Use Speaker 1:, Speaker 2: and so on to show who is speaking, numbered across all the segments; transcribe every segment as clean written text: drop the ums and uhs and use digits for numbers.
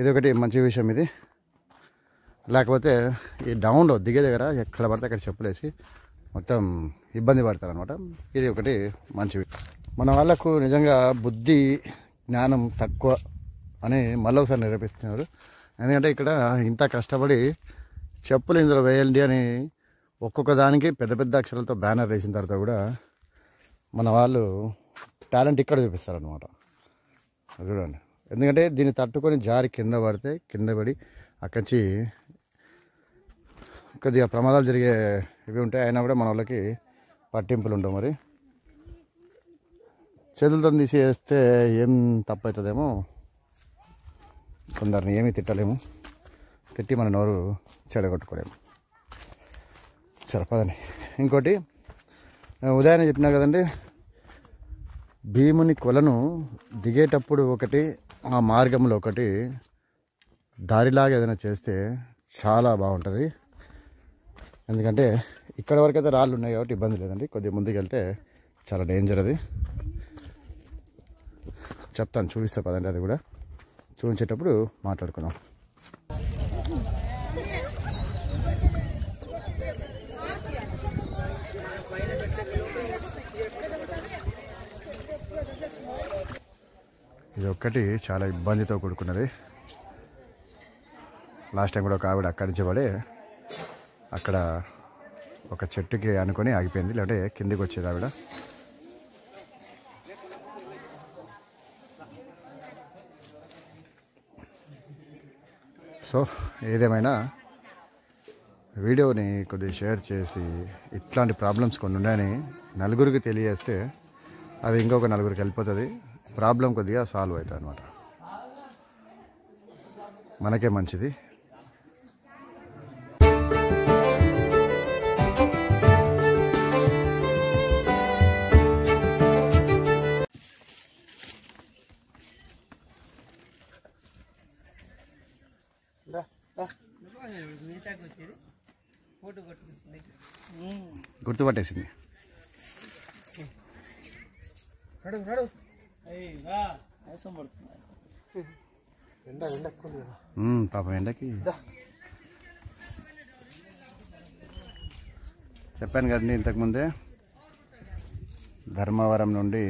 Speaker 1: ఇది ఒకటి మంచి విషయం ఇది. లేకపోతే ఈ డౌన్లో దిగే దగ్గర ఎక్కడ పడితే అక్కడ చెప్పులేసి మొత్తం ఇబ్బంది పడతారనమాట. ఇది ఒకటి మంచివి. మన వాళ్ళకు నిజంగా బుద్ధి జ్ఞానం తక్కువ అని మళ్ళీ ఒకసారి నిరూపిస్తున్నారు. ఎందుకంటే ఇక్కడ ఇంత కష్టపడి చెప్పులు ఇందులో వేయండి అని ఒక్కొక్క దానికి పెద్ద పెద్ద అక్షరాలతో బ్యానర్ వేసిన తర్వాత కూడా మన వాళ్ళు టాలెంట్ ఇక్కడ చూపిస్తారనమాట. చూడండి, ఎందుకంటే దీన్ని తట్టుకొని జారి కింద పడితే కింద పడి అక్కడి నుంచి కొద్దిగా ప్రమాదాలు జరిగే ఇవి ఉంటాయి. అయినా కూడా మన వాళ్ళకి పట్టింపులు ఉండవు. మరి చేతులతో తీసి వేస్తే ఏం తప్పు అవుతుందేమో, కొందరిని ఏమీ తిట్టలేము, తిట్టి మన నోరు చెడగొట్టుకోలేము. సరిపదని. ఇంకోటి ఉదయాన్నే చెప్పినా కదండి, భీముని కొలను దిగేటప్పుడు ఒకటి, ఆ మార్గంలో ఒకటి దారిలాగా ఏదైనా చేస్తే చాలా బాగుంటుంది. ఎందుకంటే ఇక్కడ వరకు అయితే రాళ్ళు ఉన్నాయి కాబట్టి ఇబ్బంది లేదండి. కొద్దిగా ముందుకు వెళ్తే చాలా డేంజర్. అది చెప్తాను, చూపిస్తా పదండి. అది కూడా చూపించేటప్పుడు మాట్లాడుకుందాం. ఇది ఒక్కటి చాలా ఇబ్బందితో కూడుకున్నది. లాస్ట్ టైం కూడా ఒక ఆవిడ అక్కడి నుంచి పడి అక్కడ ఒక చెట్టుకి అనుకొని ఆగిపోయింది, లేదంటే కిందికి వచ్చేది ఆవిడ. సో ఏదేమైనా వీడియోని కొద్దిగా షేర్ చేసి ఇట్లాంటి ప్రాబ్లమ్స్ కొన్ని ఉన్నాయని నలుగురికి తెలియజేస్తే అది ఇంకొక నలుగురికి వెళ్ళిపోతుంది. ప్రాబ్లం కొద్దిగా సాల్వ్ అవుతుంది అనమాట. మనకే మంచిది. గుర్తుపట్టేసింది. పాపం ఎండకి చెప్పాను కదండి ఇంతకుముందే, ధర్మవరం నుండి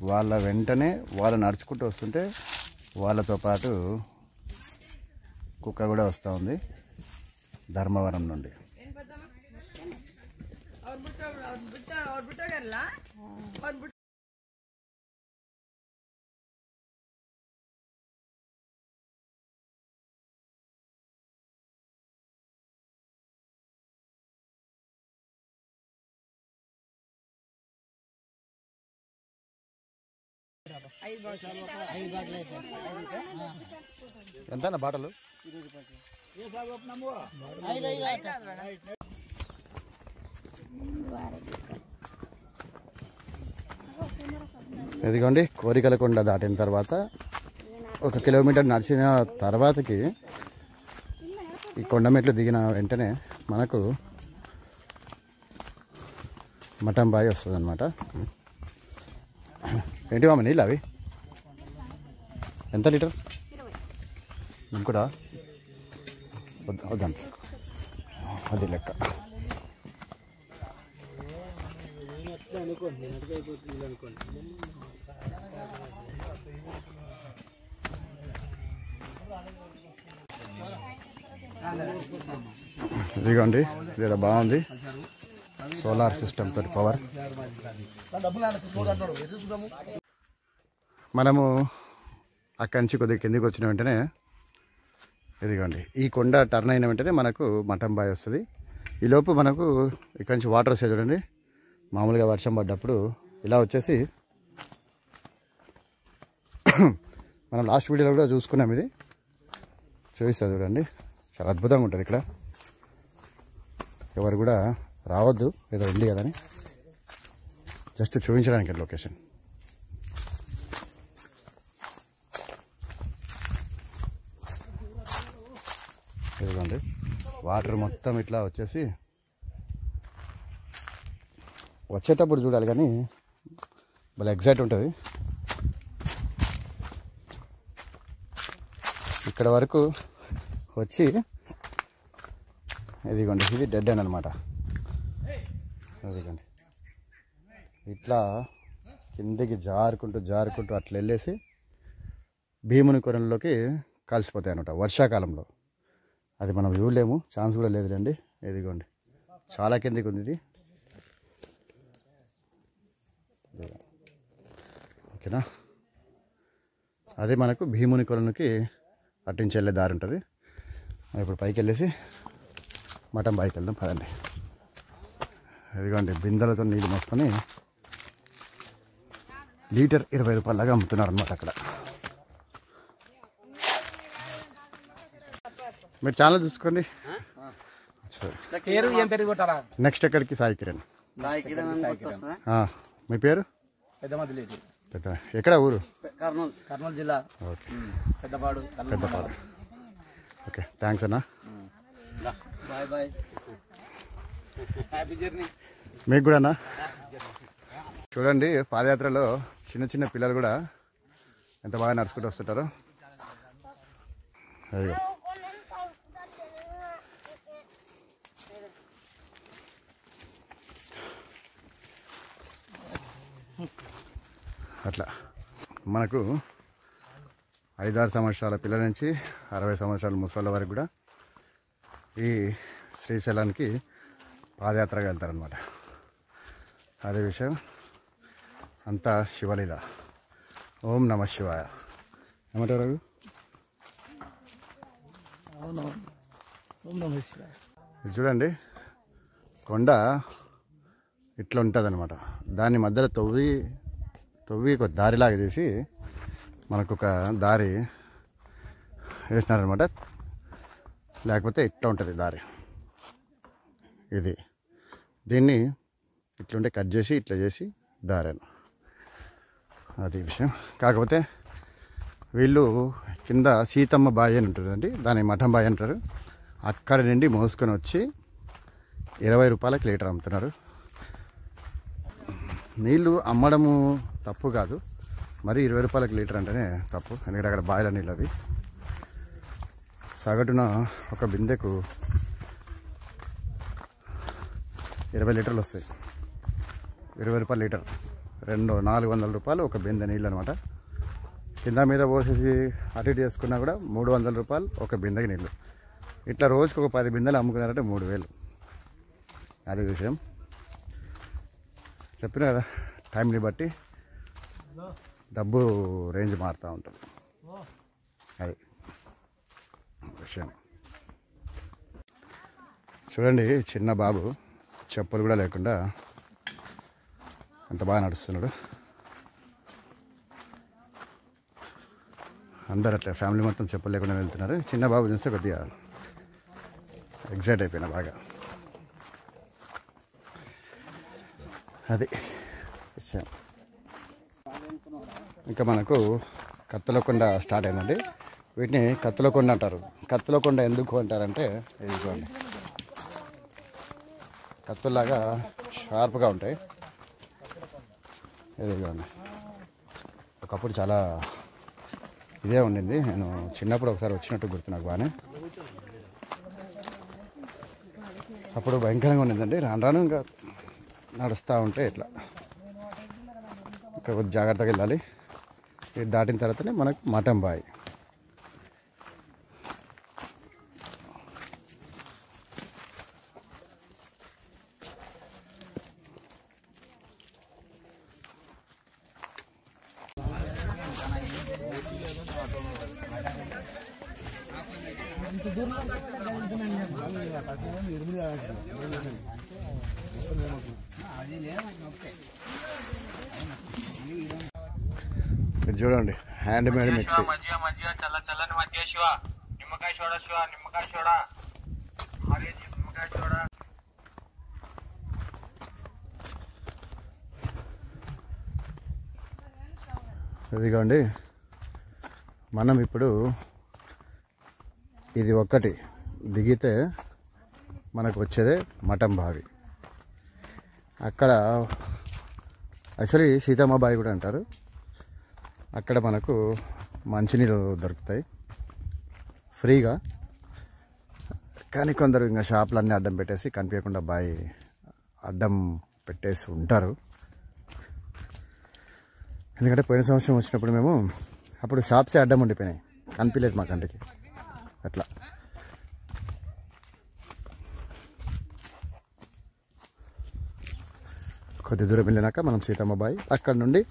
Speaker 1: వాళ్ళ వెంటనే వాళ్ళు నడుచుకుంటూ వస్తుంటే వాళ్ళతో పాటు కుక్క కూడా వస్తూ ఉంది ధర్మవరం నుండి. ఎంత బాటలు? ఇదిగోండి, కోరికలకొండ దాటిన తర్వాత 1 కిలోమీటర్ నడిచిన తర్వాతకి ఈ కొండమెట్లు దిగిన వెంటనే మనకు మటన్ బాయ్ వస్తుంది అనమాట. ఏంటి మామ నీళ్ళు అవి? ఎంత లీటర్? కూడా వద్దంట, అది లెక్క. ఇదిగోండి, ఇది బాగుంది. సోలార్ సిస్టమ్ తోటి పవర్. మనము అక్కడి నుంచి కొద్దిగా కిందికి వచ్చిన వెంటనే ఇదిగోండి, ఈ కొండ టర్న్ అయిన వెంటనే మనకు మటన్ బాయ్ వస్తుంది. ఈలోపు మనకు ఇక్కడి నుంచి వాటర్ వస్తాయి చూడండి. మామూలుగా వర్షం పడ్డప్పుడు ఇలా వచ్చేసి మనం లాస్ట్ వీడియోలో కూడా చూసుకున్నాం. ఇది చూపిస్తా చూడండి, చాలా అద్భుతంగా ఉంటుంది ఇక్కడ. ఎవరు కూడా రావద్దు, ఏదో ఉంది కదని జస్ట్ చూపించడానికి లొకేషన్. ఇదిగోండి, వాటర్ మొత్తం ఇట్లా వచ్చేసి వచ్చేటప్పుడు చూడాలి కానీ భలే ఎగ్జైట్ ఉంటుంది. ఇక్కడ వరకు వచ్చి ఇదిగోండి, ఇది డెడ్ ఎండ్ అనమాట. ఇదిగోండి ఇట్లా కిందికి జారుకుంటూ అట్లా వెళ్ళేసి భీముని కొరంలోకి కలిసిపోతాయి అనమాట వర్షాకాలంలో. అది మనం చూడలేము, ఛాన్స్ కూడా లేదులేండి. ఇదిగోండి చాలా కిందికి ఉంది ఇది. ఓకేనా, అదే మనకు భీముని కొలనుకి అట్టించి వెళ్ళే దారి ఉంటుంది. ఇప్పుడు పైకి వెళ్ళేసి మటన్ బాయికి వెళ్దాం పదండి. ఇదిగోండి బిందెలతో నీళ్ళు మోసుకొని లీటర్ 20 రూపాయలలాగా అమ్ముతున్నారు అన్నమాట అక్కడ. మీరు ఛానల్ చూసుకోండి. నెక్స్ట్ ఎక్కడికి? సాయి కిరణ్. మీ పేరు? పెద్ద. ఎక్కడ ఊరు?
Speaker 2: కర్నూలు జిల్లా.
Speaker 1: ఓకే,
Speaker 2: పెద్దపాడు.
Speaker 1: ఓకే, థ్యాంక్స్ అన్న.
Speaker 2: బాయ్ బాయ్, హ్యాపీ జర్నీ
Speaker 1: మీకు కూడా అన్న. చూడండి పాదయాత్రలో చిన్న పిల్లలు కూడా ఎంత బాగా నడుచుకుంటూ వస్తుంటారో. అయ్యో అట్లా మనకు 5-6 సంవత్సరాల పిల్లల నుంచి 60 సంవత్సరాల ముసళ్ళ వరకు కూడా ఈ శ్రీశైలానికి పాదయాత్రగా వెళ్తారనమాట. అదే విషయం అంతా శివలీల. ఓం నమ శివాయ. ఏమంటారు? ఇది చూడండి కొండ ఇట్లా ఉంటుంది అనమాట. దాని మధ్యలో తవ్వి ఒక దారిలాగా చేసి మనకు ఒక దారి వేసినారనమాట. లేకపోతే ఇట్లా ఉంటుంది దారి. ఇది దీన్ని ఇట్లుంటే కట్ చేసి ఇట్లా చేసి దారాను. అది విషయం. కాకపోతే వీళ్ళు కింద సీతమ్మ బాయి అని ఉంటుందండి, దాన్ని మఠం బాయి అంటారు. అక్కడ నుండి మోసుకొని వచ్చి 20 రూపాయలకి లీటర్ అమ్ముతున్నారు. నీళ్ళు అమ్మడము తప్పు కాదు, మరి 20 రూపాయలకి లీటర్ అంటేనే తప్పు. ఎందుకంటే అక్కడ బాయిల నీళ్ళు అవి. సగటున ఒక బిందెకు 20 లీటర్లు వస్తాయి. 20 రూపాయలు లీటర్, 400 రూపాయలు ఒక బిందె నీళ్ళు అనమాట. కింద మీద పోసేసి అటు ఇటు చేసుకున్నా కూడా 300 రూపాయలు ఒక బిందెకి నీళ్ళు. ఇట్లా రోజుకు ఒక 10 బిందెలు అమ్ముకున్నారంటే 3000. అది విషయం. చెప్పిన కదా, టైంని బట్టి డబ్బు రేంజ్ మారుతూ ఉంటుంది. అది విషయం. చూడండి చిన్న బాబు చెప్పులు కూడా లేకుండా అంత బాగా నడుస్తున్నాడు. అందరు అట్లా ఫ్యామిలీ మొత్తం చెప్పులు లేకుండా వెళ్తున్నారు. చిన్న బాబు చూస్తే కొద్దిగా ఎగ్జైట్ అయిపోయినా బాగా. అది విషయం. ఇంకా మనకు కత్తులకొండ స్టార్ట్ అయిందండి. వీటిని కత్తులకొండ అంటారు. కత్తులకొండ ఎందుకు అంటారంటే ఇదిగోండి కత్తుల్లాగా షార్ప్గా ఉంటాయి. ఇదిగోండి ఒకప్పుడు చాలా ఇదే ఉండింది. నేను చిన్నప్పుడు ఒకసారి వచ్చినట్టు గుర్తు నాకు బాగానే. అప్పుడు భయంకరంగా ఉండిందండి. రాను ఇంకా నడుస్తూ ఉంటే ఇట్లా ఇంకా కొద్ది జాగ్రత్తగా వెళ్ళాలి. ఇది దాటిన తర్వాతనే మనకు మఠం బాయ్. చూడండి హ్యాండ్ మేడ్ మిక్సీ.
Speaker 3: చల్లని మధ్య శివ నిమ్మకాయ సోడా, శివ నిమ్మకాయ సోడా, నిమ్మకాయ సోడా.
Speaker 1: ఇదిగోండి మనం ఇప్పుడు ఇది ఒక్కటి దిగితే మనకు వచ్చేదే మఠం బావి. అక్కడ యాక్చువల్లీ సీతమ్మ బావి కూడా అంటారు. అక్కడ మనకు మంచినీళ్ళు దొరుకుతాయి. ఫ్రీగా. కానీ కొందరు ఇంకా షాపులు అన్నీ అడ్డం పెట్టేసి కనిపించకుండా బావి అడ్డం పెట్టేసి ఉంటారు. ఎందుకంటే పోయిన సంవత్సరం వచ్చినప్పుడు మేము అప్పుడు షాప్సే అడ్డం ఉండిపోయినాయి, కనిపించలేదు మా కంటికి. అట్లా కొద్ది దూరం వెళ్ళినాక మనం సీతమ్మ బావి, అక్కడ నుండి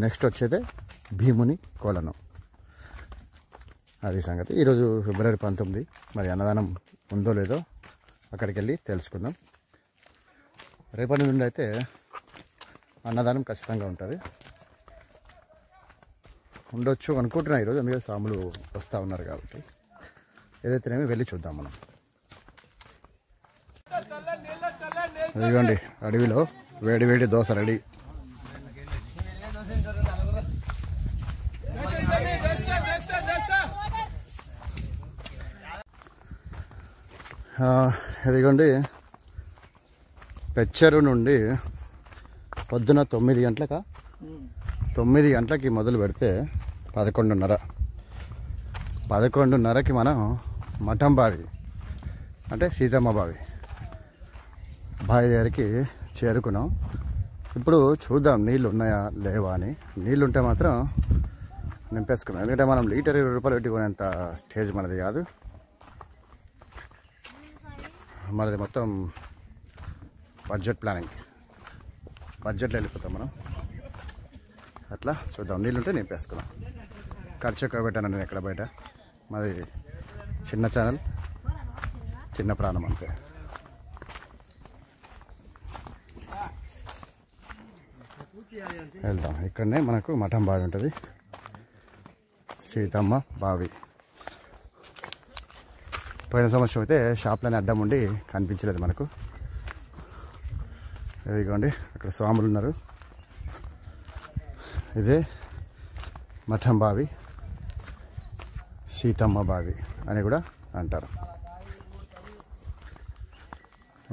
Speaker 1: నెక్స్ట్ వచ్చేదే భీముని కొలను. అది సంగతి. ఈరోజు ఫిబ్రవరి 19. మరి అన్నదానం ఉందో లేదో అక్కడికి వెళ్ళి తెలుసుకుందాం. రేపటి నుండి అయితే అన్నదానం ఖచ్చితంగా ఉంటుంది, ఉండొచ్చు అనుకుంటున్నా ఈరోజు. అందుకే సాములు వస్తూ ఉన్నారు కాబట్టి ఏదైతేనేమి వెళ్ళి చూద్దాం మనం. ఇదిగోండి అడవిలో వేడి వేడి దోశ రెడీ. ఇదిగోండి పెచ్చరు నుండి పొద్దున 9 గంటలకా 9 గంటలకి మొదలు పెడితే 11:30కి మనం మఠం బావి అంటే సీతమ్మ బావి దగ్గరికి చేరుకున్నాం. ఇప్పుడు చూద్దాం నీళ్ళు ఉన్నాయా లేవా అని. నీళ్ళు ఉంటే మాత్రం నింపేసుకున్నాం, ఎందుకంటే మనం లీటర్ 20 రూపాయలు పెట్టి కొనేంత స్టేజ్ మనది కాదు. మనది మొత్తం బడ్జెట్ ప్లానింగ్, బడ్జెట్లో వెళ్ళిపోతాం మనం. అట్లా చూద్దాం, నీళ్ళుంటే నింపేసుకున్నాం. ఖర్చు ఎక్కువ పెట్టాను నేను ఎక్కడ బయట. మాది చిన్న ఛానల్, చిన్న ప్రాణం అంతే. వెళ్దాం. ఇక్కడనే మనకు మఠం బావి ఉంటుంది, సీతమ్మ బావి. పోయిన సంవత్సరం అయితే షాప్లోనే అడ్డం ఉండి కనిపించలేదు మనకు. ఇదిగోండి అక్కడ స్వాములు ఉన్నారు. ఇదే మఠం బావి, సీతమ్మ బావి అని కూడా అంటారు.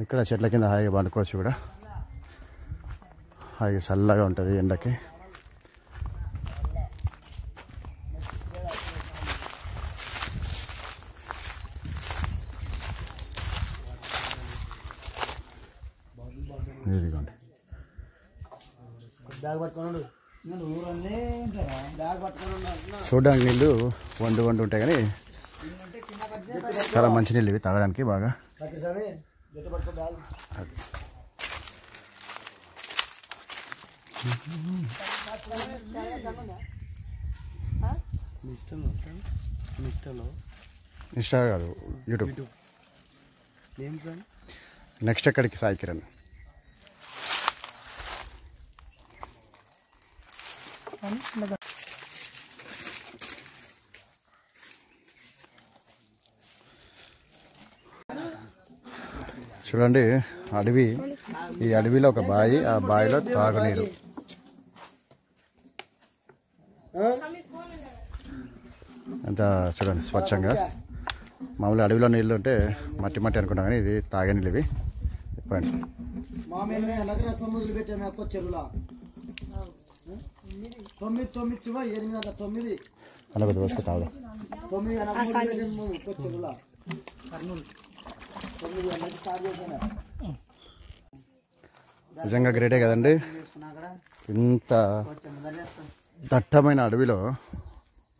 Speaker 1: ఇక్కడ చెట్ల కింద హాయిగా పండుకోవచ్చు కూడా, హాయిగా చల్లగా ఉంటుంది ఎండకి. ఇదిగోండి చూడడానికి నీళ్ళు వండు ఉంటాయి, కానీ చాలా మంచి నీళ్ళు ఇవి తాగడానికి బాగా. ఇన్స్టా కాదు, యూట్యూబ్. నెక్స్ట్ ఎక్కడికి? సాయి కిరణ్. చూడండి అడవి, ఈ అడవిలో ఒక బావి, ఆ బావిలో త్రాగునీరు. అంత చూడండి స్వచ్ఛంగా. మామూలు అడవిలో నీళ్ళు అంటే మట్టి మట్టి అనుకుంటాం, కానీ ఇది తాగే నీళ్ళు ఇవి. చెప్పండి అలా కొద్ది వస్తే తాగుదాం. నిజంగా గ్రేటే కదండి, ఇంత దట్టమైన అడవిలో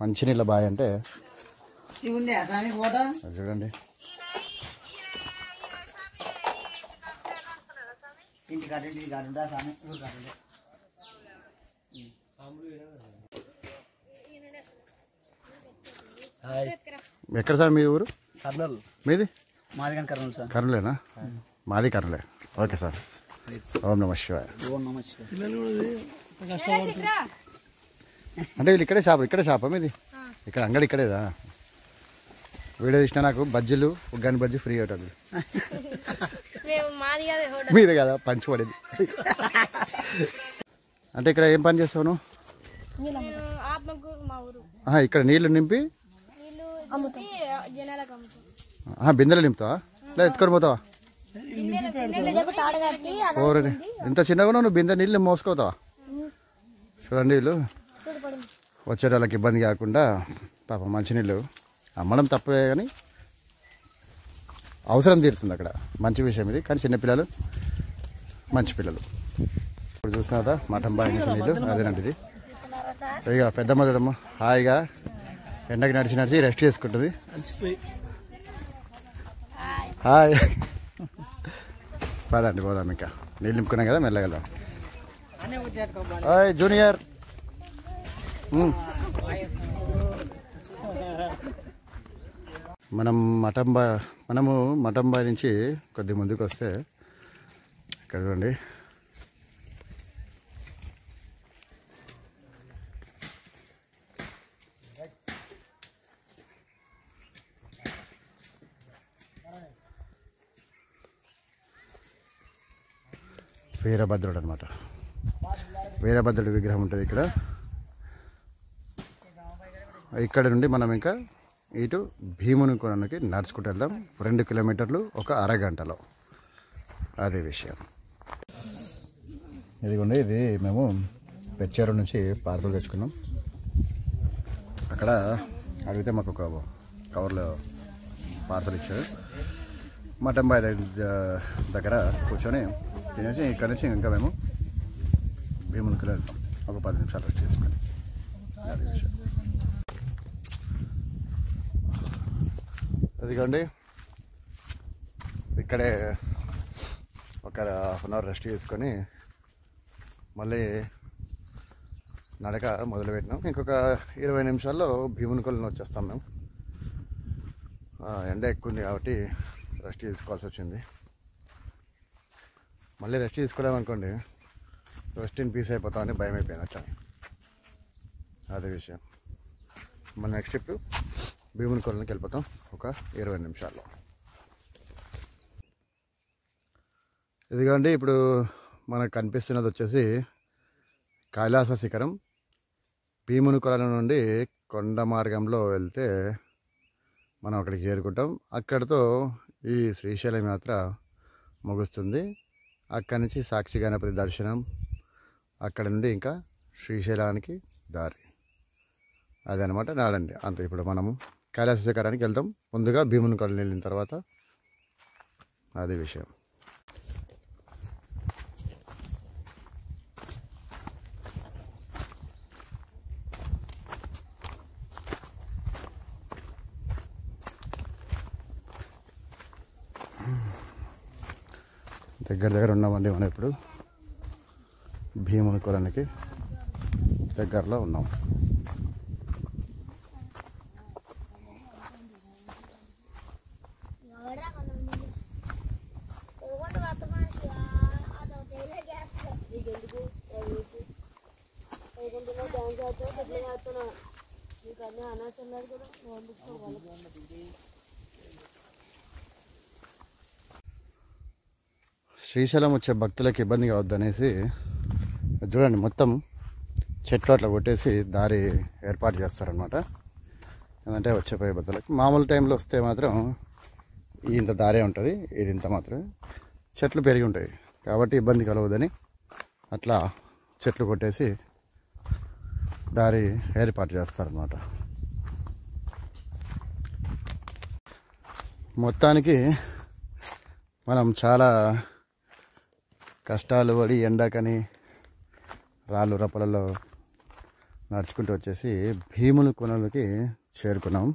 Speaker 1: మంచినీళ్ళ బావి అంటే. చూడండి ఎక్కడ సార్ మీ ఊరు?
Speaker 2: కర్నూలు.
Speaker 1: మీది?
Speaker 2: మాది కానీ కర్నూలు సార్.
Speaker 1: కర్నూలేనా? మాది కర్నూలే. Okay sir. ఓం నమః శివాయ. అంటే వీళ్ళు ఇక్కడే షాపా మీది? ఇక్కడ అంగడి ఇక్కడేదా? వీడియో తీసినా నాకు బజ్జీలు, ఉగ్గాని బజ్జీ ఫ్రీ అవుతుంది. మీదే కదా పంచి పడేది. అంటే ఇక్కడ ఏం పని చేస్తావు నువ్వు? ఇక్కడ నీళ్లు నింపి బిందెలు నింపుతావా లేదా ఎత్తుకొని పోతావా? ఓరే ఇంత చిన్నగా నువ్వు బిందె నీళ్ళు మోసుకోతావా? చూడండి వీళ్ళు వచ్చే వాళ్ళకి ఇబ్బంది కాకుండా పాపం మంచినీళ్ళు అమ్మడం తప్పే కానీ అవసరం తీరుతుంది అక్కడ. మంచి విషయం ఇది. కానీ చిన్నపిల్లలు మంచి పిల్లలు. ఇప్పుడు చూసిన కదా మటన్ బాగా నీళ్ళు అదేనండి ఇది. ఇక పెద్దమ్మ చూడమ్మ హాయిగా ఎండకి నడిచి రెస్ట్ చేసుకుంటుంది. హాయ్ పదండి పోదాం. ఇంకా నీళ్ళు నింపుకున్నాం కదా మెల్లగల. Hi junior. మనము మటన్ బాయ్ నుంచి కొద్ది ముందుకు వస్తే ఇక్కడ చూడండి వీరభద్రుడు అనమాట. వీరభద్రుడి విగ్రహం ఉంటుంది ఇక్కడ. ఇక్కడ నుండి మనం ఇంకా ఇటు భీముని కొనకి నడుచుకుంటూ వెళ్దాం. 2 కిలోమీటర్లు ఒక అరగంటలో. అదే విషయం. ఇదిగోండి ఇది మేము పెచ్చేరు నుంచి పార్సల్ తెచ్చుకున్నాం. అక్కడ అడిగితే మాకు ఒక కవర్లో పార్సల్ ఇచ్చారు. మటన్ బాయ్ దగ్గర కూర్చొని తినేసి ఇక్కడ నుంచి ఇంకా మేము భీమునికి వెళ్తాం. ఒక 10 నిమిషాలు రెస్ట్ చేసుకొని. అదే విషయం. అదిగోండి ఇక్కడే ఒక ½ అన్ అవర్ రెస్ట్ చేసుకొని మళ్ళీ నడక మొదలుపెట్టినాం. ఇంకొక 20 నిమిషాల్లో భీముని కొలను వచ్చేస్తాం మేము. ఎండ ఎక్కువ ఉంది కాబట్టి రెస్ట్ తీసుకోవాల్సి వచ్చింది. మళ్ళీ రెస్ట్ తీసుకోలేమనుకోండి రెస్ట్ ఇన్ పీస్ అయిపోతామని భయం అయిపోయింది అట్లా. అదే విషయం. మన నెక్స్ట్ ట్రిప్ భీముని కొలనికి వెళ్ళిపోతాం ఒక 20 నిమిషాల్లో. ఇదిగోండి ఇప్పుడు మనకు కనిపిస్తున్నది వచ్చేసి కైలాస శిఖరం. భీముని కొలను నుండి కొండ మార్గంలో వెళ్తే మనం అక్కడికి చేరుకుంటాం. అక్కడితో ఈ శ్రీశైలం యాత్ర ముగుస్తుంది. అక్కడి నుంచి సాక్షి గణపతి దర్శనం, అక్కడ నుండి ఇంకా శ్రీశైలానికి దారి. అదనమాట నాడండి అంత. ఇప్పుడు మనము కైలాస శిఖరానికి వెళ్తాం. ముందుగా భీముని కొలను వెళ్ళిన తర్వాత అదే విషయం. దగ్గర ఉన్నామండి మనం. ఇప్పుడు భీముని కొలనికి దగ్గరలో ఉన్నాం. శ్రీశైలం వచ్చే భక్తులకు ఇబ్బంది కావద్దనేసి చూడండి మొత్తం చెట్లు అట్లా కొట్టేసి దారి ఏర్పాటు చేస్తారనమాట. ఎందుకంటే వచ్చేపోయే భక్తులకి. మామూలు టైంలో వస్తే మాత్రం ఇంత దారే ఉంటుంది. ఇది ఇంత మాత్రమే చెట్లు పెరిగి ఉంటాయి కాబట్టి ఇబ్బంది కలవదని అట్లా చెట్లు కొట్టేసి దారి ఏర్పాటు చేస్తారనమాట. మొత్తానికి మనం చాలా కష్టాలు పడి ఎండాకని రాళ్ళు రప్పలలో నడుచుకుంటూ వచ్చేసి భీముని కొనలకి చేరుకున్నాం.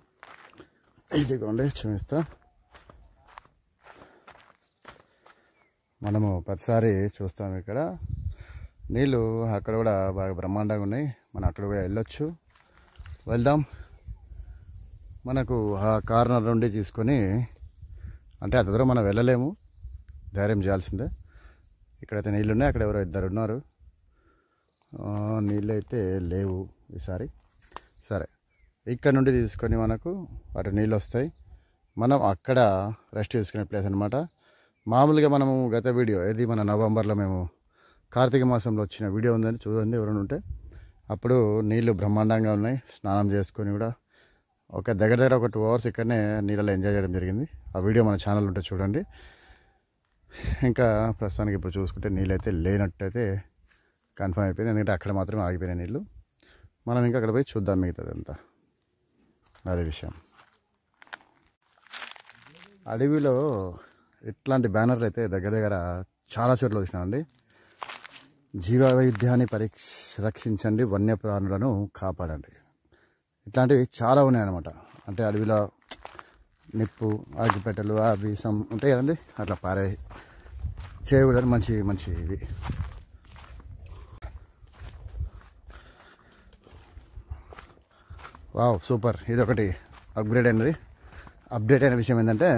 Speaker 1: ఇదిగోండి చూపిస్తా. మనము ప్రతిసారి చూస్తాం ఇక్కడ నీళ్ళు అక్కడ కూడా బాగా బ్రహ్మాండంగా ఉన్నాయి. మనం అక్కడ కూడా వెళ్ళొచ్చు. వెళ్దాం. మనకు ఆ కార్నర్ నుండి తీసుకొని, అంటే అంత దూరం మనం వెళ్ళలేము, ధైర్యం చేయాల్సిందే. ఇక్కడైతే నీళ్ళు ఉన్నాయి. అక్కడ ఎవరో 2 ఉన్నారు. నీళ్ళు అయితే లేవు ఈసారి. సరే, ఇక్కడ నుండి తీసుకొని మనకు అటు నీళ్ళు వస్తాయి. మనం అక్కడ రెస్ట్ తీసుకునే ప్లేస్ అనమాట. మామూలుగా మనము గత వీడియో ఇది మన నవంబర్లో మేము కార్తీక మాసంలో వచ్చిన వీడియో ఉందని చూడండి ఎవరైనా ఉంటే. అప్పుడు నీళ్ళు బ్రహ్మాండంగా ఉన్నాయి. స్నానం చేసుకొని కూడా ఒక దగ్గర ఒక 2 అవర్స్ ఇక్కడనే నీళ్ళలో ఎంజాయ్ చేయడం జరిగింది. ఆ వీడియో మన ఛానల్ ఉంటే చూడండి. ఇంకా ప్రస్తుతానికి ఇప్పుడు చూసుకుంటే నీళ్ళు అయితే లేనట్టయితే కన్ఫర్మ్ అయిపోయింది. ఎందుకంటే అక్కడ మాత్రమే ఆగిపోయినాయి నీళ్ళు. మనం ఇంకా అక్కడ పోయి చూద్దాం మిగతాదంతా. అదే విషయం. అడవిలో ఇట్లాంటి బ్యానర్లు అయితే దగ్గర దగ్గర చాలా చోట్ల చూసినామండి. జీవ వైవిధ్యాన్ని రక్షించండి, వన్యప్రాణులను కాపాడండి. ఇట్లాంటివి చాలా ఉన్నాయన్నమాట. అంటే అడవిలో నిప్పు, ఆగిపెట్టెలు, అవి ఉంటాయి కదండి, అట్లా పారే చేయకూడదు. మంచి మంచి ఇది. Wow, super. ఇది ఒకటి అప్డేట్ అయిన విషయం ఏంటంటే,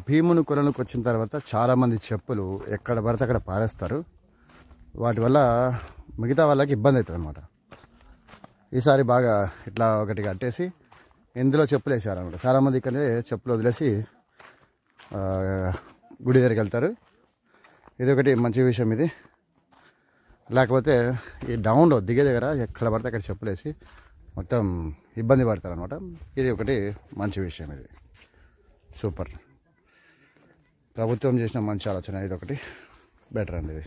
Speaker 1: భీముని కొలనుకు వచ్చిన తర్వాత చాలామంది చెప్పులు ఎక్కడ పడితే అక్కడ పారేస్తారు. వాటి వల్ల మిగతా వాళ్ళకి ఇబ్బంది అవుతుంది అనమాట. ఈసారి బాగా ఇట్లా ఒకటి కట్టేసి ఇందులో చెప్పులు వేసారనమాట. చాలామంది ఇక్కడే చెప్పులు వదిలేసి గుడి దగ్గరికి వెళ్తారు. ఇది ఒకటి మంచి విషయం ఇది. లేకపోతే ఈ డౌన్లో దిగే దగ్గర ఎక్కడ పడితే అక్కడ చెప్పులు వేసి మొత్తం ఇబ్బంది పడతారు అనమాట. ఇది ఒకటి మంచి విషయం. ఇది సూపర్. ప్రభుత్వం చేసిన మంచి ఆలోచన. ఇది ఒకటి బెటర్ అండి. ఇది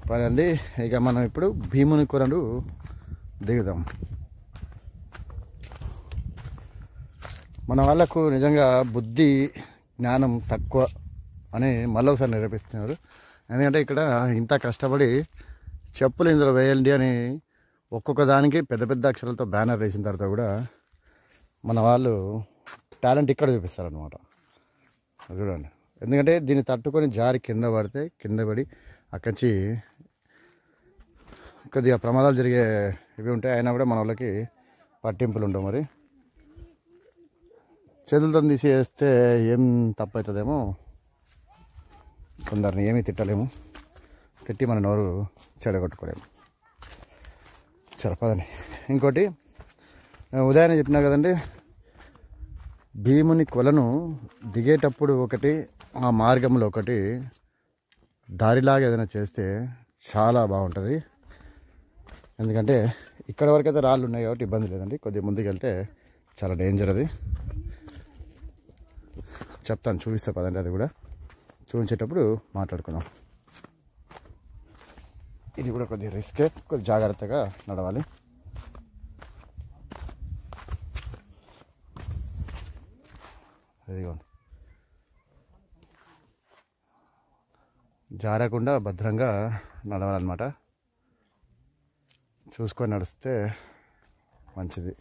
Speaker 1: పదండి, ఇక మనం ఇప్పుడు భీముని కొలను దిగుదాం. మన వాళ్ళకు నిజంగా బుద్ధి జ్ఞానం తక్కువ అని మళ్ళీ ఒకసారి నిరూపిస్తున్నారు. ఎందుకంటే ఇక్కడ ఇంత కష్టపడి చెప్పులు ఇందులో వేయండి అని ఒక్కొక్క దానికి పెద్ద పెద్ద అక్షరాలతో బ్యానర్ వేసిన తర్వాత కూడా మన వాళ్ళు టాలెంట్ ఇక్కడ చూపిస్తారనమాట. చూడండి, ఎందుకంటే దీన్ని తట్టుకొని జారి కింద పడి అక్కడి కొద్దిగా ప్రమాదాలు జరిగే ఇవి ఉంటాయి. అయినా కూడా మన వాళ్ళకి పట్టింపులు ఉండవు. మరి చేతులతో తీసి వేస్తే ఏం తప్పు అవుతుందేమో, కొందరిని ఏమీ తిట్టలేము, తిట్టి మన నోరు చెడగొట్టుకోలేము. సరిపదని. ఇంకోటి ఉదయాన్నే చెప్పినా కదండి, భీముని కొలను దిగేటప్పుడు ఒకటి, ఆ మార్గంలో ఒకటి దారిలాగా ఏదైనా చేస్తే చాలా బాగుంటుంది. ఎందుకంటే ఇక్కడ వరకు అయితే రాళ్ళు ఉన్నాయి కాబట్టి ఇబ్బంది లేదండి. కొద్దిగా ముందుకు వెళ్తే చాలా డేంజర్. అది చెప్తాను, చూపిస్తా పదండి. అది కూడా చూపించేటప్పుడు మాట్లాడుకుందాం. ఇది కూడా కొద్దిగా రిస్కే, కొద్దిగా జాగ్రత్తగా నడవాలి. అదిగోండి, జారకుండా భద్రంగా నడవాలన్నమాట. చూసుకొని నడిస్తే మంచిది.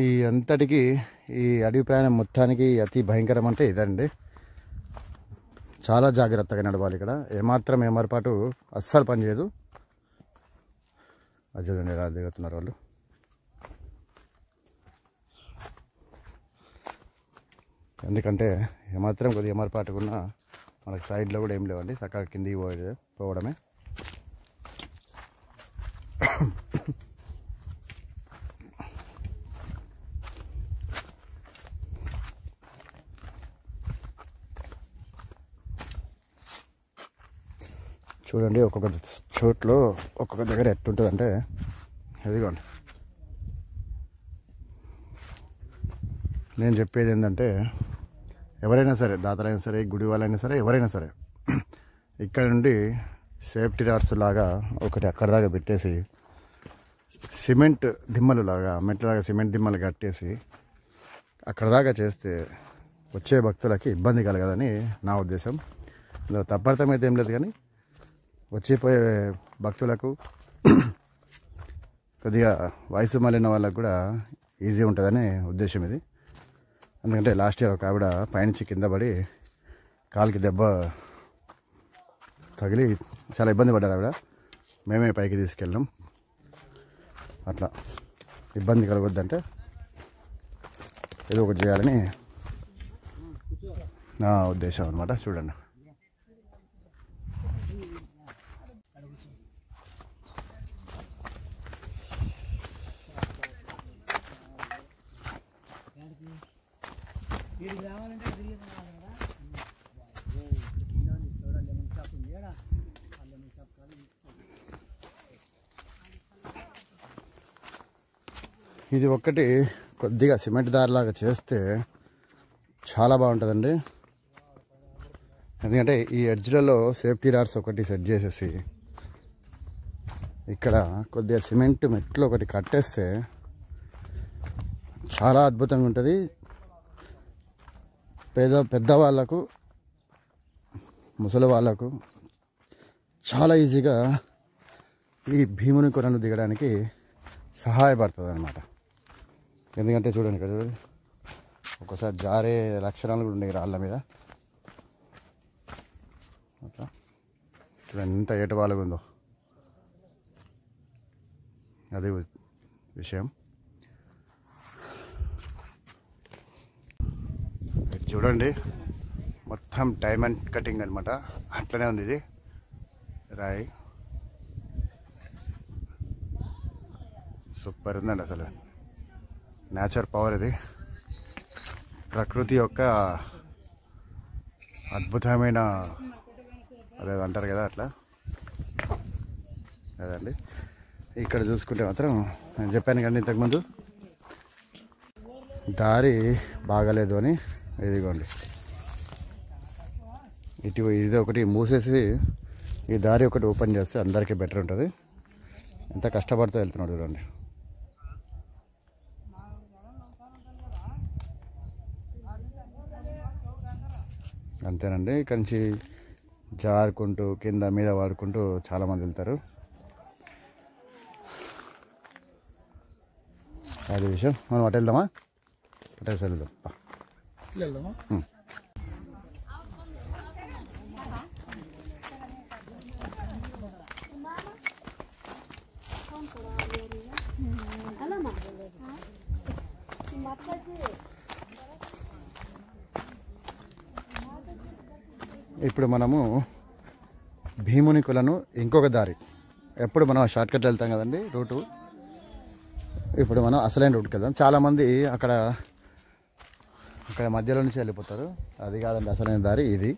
Speaker 1: ఈ అంతటికి ఈ అడవి ప్రయాణం మొత్తానికి అతి భయంకరం అంటే ఇదండి. చాలా జాగ్రత్తగా నడవాలి. ఇక్కడ ఏమాత్రం ఏమరపాటు అస్సలు పనిచేయదు. అజులండి ఎలా దిగుతున్నారు వాళ్ళు. ఎందుకంటే ఏమాత్రం కొద్దిగా ఏమరపాటుకున్నా మనకు సైడ్లో కూడా ఏం లేవండి, చక్కగా కిందికి పోవడమే. చూడండి, ఒక్కొక్క చోట్లో ఒక్కొక్క దగ్గర ఎట్టుంటుందంటే, అదిగోండి. నేను చెప్పేది ఏంటంటే, ఎవరైనా సరే, దాతలైనా సరే, గుడి వాళ్ళైనా సరే, ఎవరైనా సరే, ఇక్కడ నుండి సేఫ్టీ రాడ్స్ లాగా ఒకటి అక్కడ దాకా పెట్టేసి, సిమెంట్ దిమ్మలు లాగా, మెట్లలాగా సిమెంట్ దిమ్మలు కట్టేసి అక్కడ దాకా చేస్తే వచ్చే భక్తులకి ఇబ్బంది కలగదని నా ఉద్దేశం. ఇందులో తప్పర్థమైతే ఏం లేదు, కానీ వచ్చిపోయే భక్తులకు కొద్దిగా వయసు మళ్ళిన వాళ్ళకు కూడా ఈజీ ఉంటుందని ఉద్దేశం ఇది. ఎందుకంటే లాస్ట్ ఇయర్ ఒక ఆవిడ పైనుంచి కింద పడి కాలికి దెబ్బ తగిలి చాలా ఇబ్బంది పడ్డారు ఆవిడ. మేమే పైకి తీసుకెళ్ళాం. అట్లా ఇబ్బంది కలగొద్దంటే ఏదో ఒకటి చేయాలని నా ఉద్దేశం అనమాట. చూడండి, ఇది ఒక్కటి కొద్దిగా సిమెంట్ దారిలాగా చేస్తే చాలా బాగుంటుందండి. ఎందుకంటే ఈ ఎడ్జ్లలో సేఫ్టీ రాడ్స్ ఒకటి సెట్ చేసేసి ఇక్కడ కొద్దిగా సిమెంట్ మెట్లు ఒకటి కట్టేస్తే చాలా అద్భుతంగా ఉంటుంది. పెద్దవాళ్ళకు, ముసలి వాళ్ళకు చాలా ఈజీగా ఈ భీముని కొలను దిగడానికి సహాయపడుతుంది అన్నమాట. ఎందుకంటే చూడండి ఇక్కడ చూడండి, ఒక్కోసారి జారే లక్షణాలు కూడా ఉన్నాయి రాళ్ళ మీద. అట్లా చూడండి ఎంత ఏటవాలుగా ఉందో, అది విషయం. చూడండి మొత్తం డైమండ్ కటింగ్ అనమాట. అట్లనే ఉంది ఇది రాయి. సూపర్ ఉందండి అసలు. నేచర్ పవర్ ఇది, ప్రకృతి యొక్క అద్భుతమైన అదే అంటారు కదా అట్లా అదండి. ఇక్కడ చూసుకుంటే మాత్రం నేను చెప్పాను కానీ ఇంతకుముందు దారి బాగాలేదు అని. ఇదిగోండి ఇది ఒకటి మూసేసి ఈ దారి ఒకటి ఓపెన్ చేస్తే అందరికీ బెటర్ ఉంటుంది. ఎంత కష్టపడుతూ వెళ్తున్నాడు చూడండి. అంతేనండి. ఇక్కడి నుంచి జారుకుంటూ కింద మీద వాడుకుంటూ చాలామంది వెళ్తారు. అది విషయం. మనం అటు వెళ్దామా? అటే వెళ్దాం. ఇప్పుడు మనము భీముని కొలను ఇంకొక దారి, ఎప్పుడు మనం షార్ట్కట్ వెళ్తాం కదండి రూటు, ఇప్పుడు మనం అసలైన రూట్కి వెళ్దాం. చాలామంది అక్కడ మధ్యలో నుంచి వెళ్ళిపోతారు. అది కాదండి అసలైన దారి ఇది.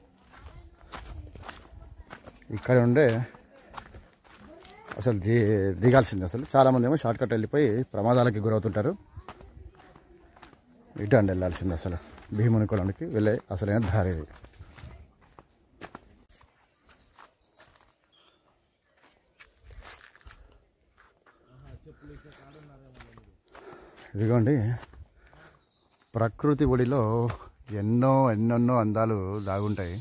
Speaker 1: ఇక్కడ ఉండే అసలు దిగాల్సింది. అసలు చాలామంది ఏమో షార్ట్కట్ వెళ్ళిపోయి ప్రమాదాలకి గురవుతుంటారు. ఇటు అండి వెళ్ళాల్సింది అసలు భీముని కొలనికి వెళ్ళే అసలైన దారి ఇది. ఇదిగోండి ప్రకృతి ఒడిలో ఎన్నెన్నో అందాలు దాగుంటాయి.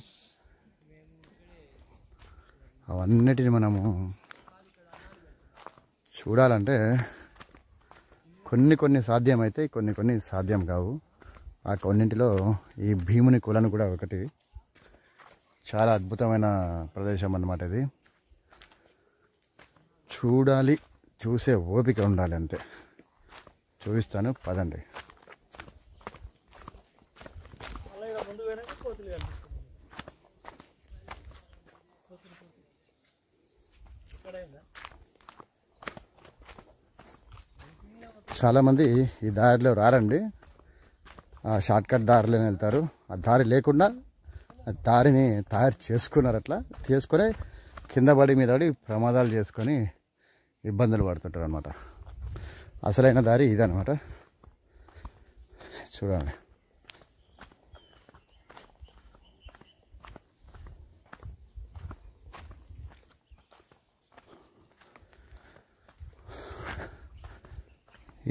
Speaker 1: అవన్నిటిని మనము చూడాలంటే కొన్ని సాధ్యమైతే కొన్ని సాధ్యం కావు. ఆ కొన్నింటిలో ఈ భీముని కొలను కూడా ఒకటి. చాలా అద్భుతమైన ప్రదేశం అన్నమాట ఇది. చూడాలి, చూసే ఓపిక ఉండాలి అంతే. చూపిస్తాను పదండి. చాలామంది ఈ దారిలో రారండి, ఆ షార్ట్కట్ దారిలోనే వెళ్తారు. ఆ దారి లేకుండా దారిని తయారు చేసుకున్నారు. అట్లా చేసుకొని కింద పడి మీద పడి ప్రమాదాలు చేసుకొని ఇబ్బందులు పడుతుంటారు అన్నమాట. అసలైన దారి ఇదన్నమాట. చూడండి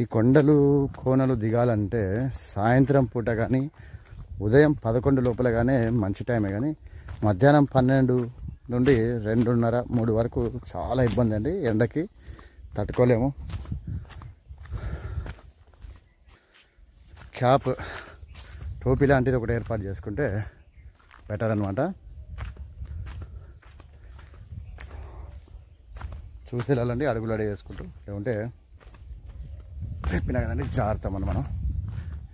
Speaker 1: ఈ కొండలు కోనలు దిగాలంటే సాయంత్రం పూట కానీ ఉదయం 11 లోపల కానీ మంచి టైమే, కానీ మధ్యాహ్నం 12 నుండి 2:30, 3 వరకు చాలా ఇబ్బంది అండి. ఎండకి తట్టుకోలేము. క్యాప్, టోపీ లాంటిది ఒకటి ఏర్పాటు చేసుకుంటే బెటర్ అనమాట. చూసి వెళ్ళాలండి, అడుగులు అడిగి వేసుకుంటూ. లేకుంటే చెప్పినా కదండి జాగ్రత్త మనం.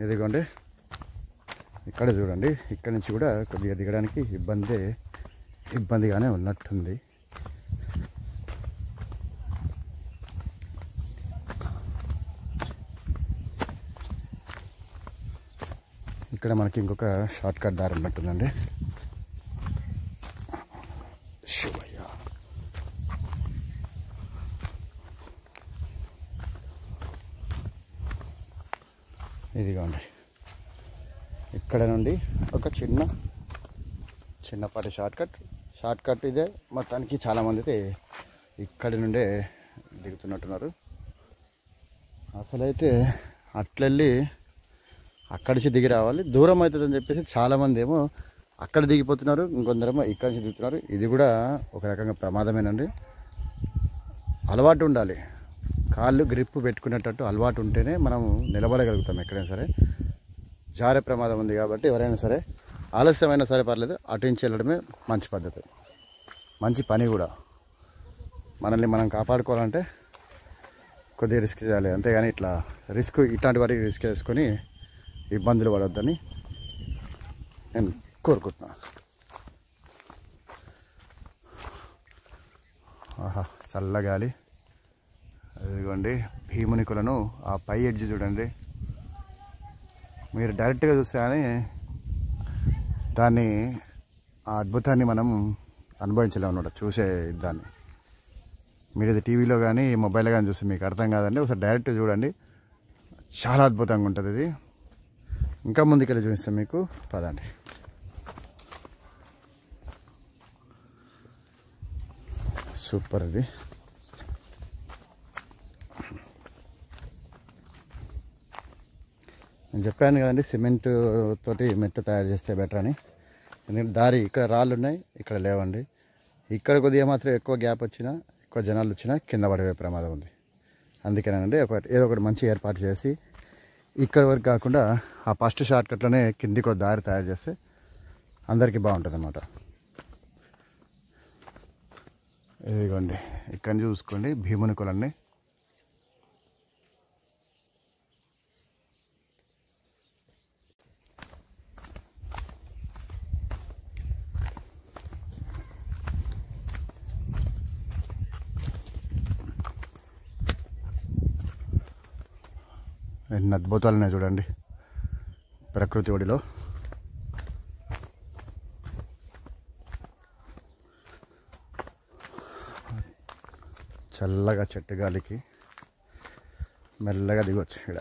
Speaker 1: ఇదిగోండి ఇక్కడ చూడండి, ఇక్కడ నుంచి కూడా కొద్దిగా దిగడానికి ఇబ్బందిగానే ఉన్నట్టుంది. ఇక్కడ మనకి ఇంకొక షార్ట్కట్ దారి ఉన్నట్టుందండి. శివయ్య, ఇదిగోండి ఇక్కడ నుండి ఒక చిన్నపాటి షార్ట్ కట్ ఇదే. మొత్తానికి చాలామంది అయితే ఇక్కడి నుండే దిగుతున్నట్టున్నారు. అసలైతే అట్లెళ్ళి అక్కడి నుంచి దిగి రావాలి, దూరం అవుతుందని చెప్పేసి చాలామంది ఏమో అక్కడ దిగిపోతున్నారు, ఇంకొందరేమో ఇక్కడి నుంచి దిగుతున్నారు. ఇది కూడా ఒక రకంగా ప్రమాదమేనండి. అలవాటు ఉండాలి, కాళ్ళు గ్రిప్ పెట్టుకునేటట్టు అలవాటు ఉంటేనే మనం నిలబడగలుగుతాం ఎక్కడైనా సరే. జారే ప్రమాదం ఉంది కాబట్టి ఎవరైనా సరే ఆలస్యమైనా సరే పర్లేదు, అటు నుంచి వెళ్ళడమే మంచి పద్ధతి, మంచి పని కూడా. మనల్ని మనం కాపాడుకోవాలంటే కొద్దిగా రిస్క్ చేయాలి, అంతేగాని ఇట్లాంటి వాటికి రిస్క్ చేసుకొని ఇబ్బందులు పడొద్దని నేను కోరుకుంటున్నా. ఆహా చల్లగాలి. అదిగోండి భీముని కొలను, ఆ పై ఎడ్జ్ చూడండి. మీరు డైరెక్ట్గా చూస్తే కానీ దాన్ని, ఆ అద్భుతాన్ని మనం అనుభవించలేము అన్నమాట. చూసే దాన్ని మీరు ఇది టీవీలో కానీ మొబైల్లో కానీ చూస్తే మీకు అర్థం కాదండి. ఒకసారి డైరెక్ట్ చూడండి, చాలా అద్భుతంగా ఉంటుంది ఇది. ఇంకా ముందుకెళ్ళి చూపిస్తాం మీకు, పదండి. సూపర్ ఇది. నేను చెప్పాను కదండి సిమెంట్ తోటి మెట్ట తయారు చేస్తే బెటర్ అని. ఎందుకంటే దారి ఇక్కడ రాళ్ళు ఉన్నాయి, ఇక్కడ లేవండి. ఇక్కడ కొద్దిగా మాత్రం ఎక్కువ గ్యాప్ వచ్చినా, ఎక్కువ జనాలు వచ్చినా కింద పడే ప్రమాదం ఉంది. అందుకేనండి ఏదో ఒకటి మంచి ఏర్పాటు చేసి ఇక్కడ వరకు కాకుండా ఆ ఫస్ట్ షార్ట్ కట్లోనే కిందికి ఒక దారి తయారు చేస్తే అందరికీ బాగుంటుంది అన్నమాట. ఇదిగోండి ఇక్కడ చూసుకోండి భీముని కొలన్ని. ఎన్ని అద్భుతాలు ఉన్నాయి చూడండి ప్రకృతి ఒడిలో. చల్లగా చెట్టు గాలికి మెల్లగా దిగొచ్చు. ఇక్కడ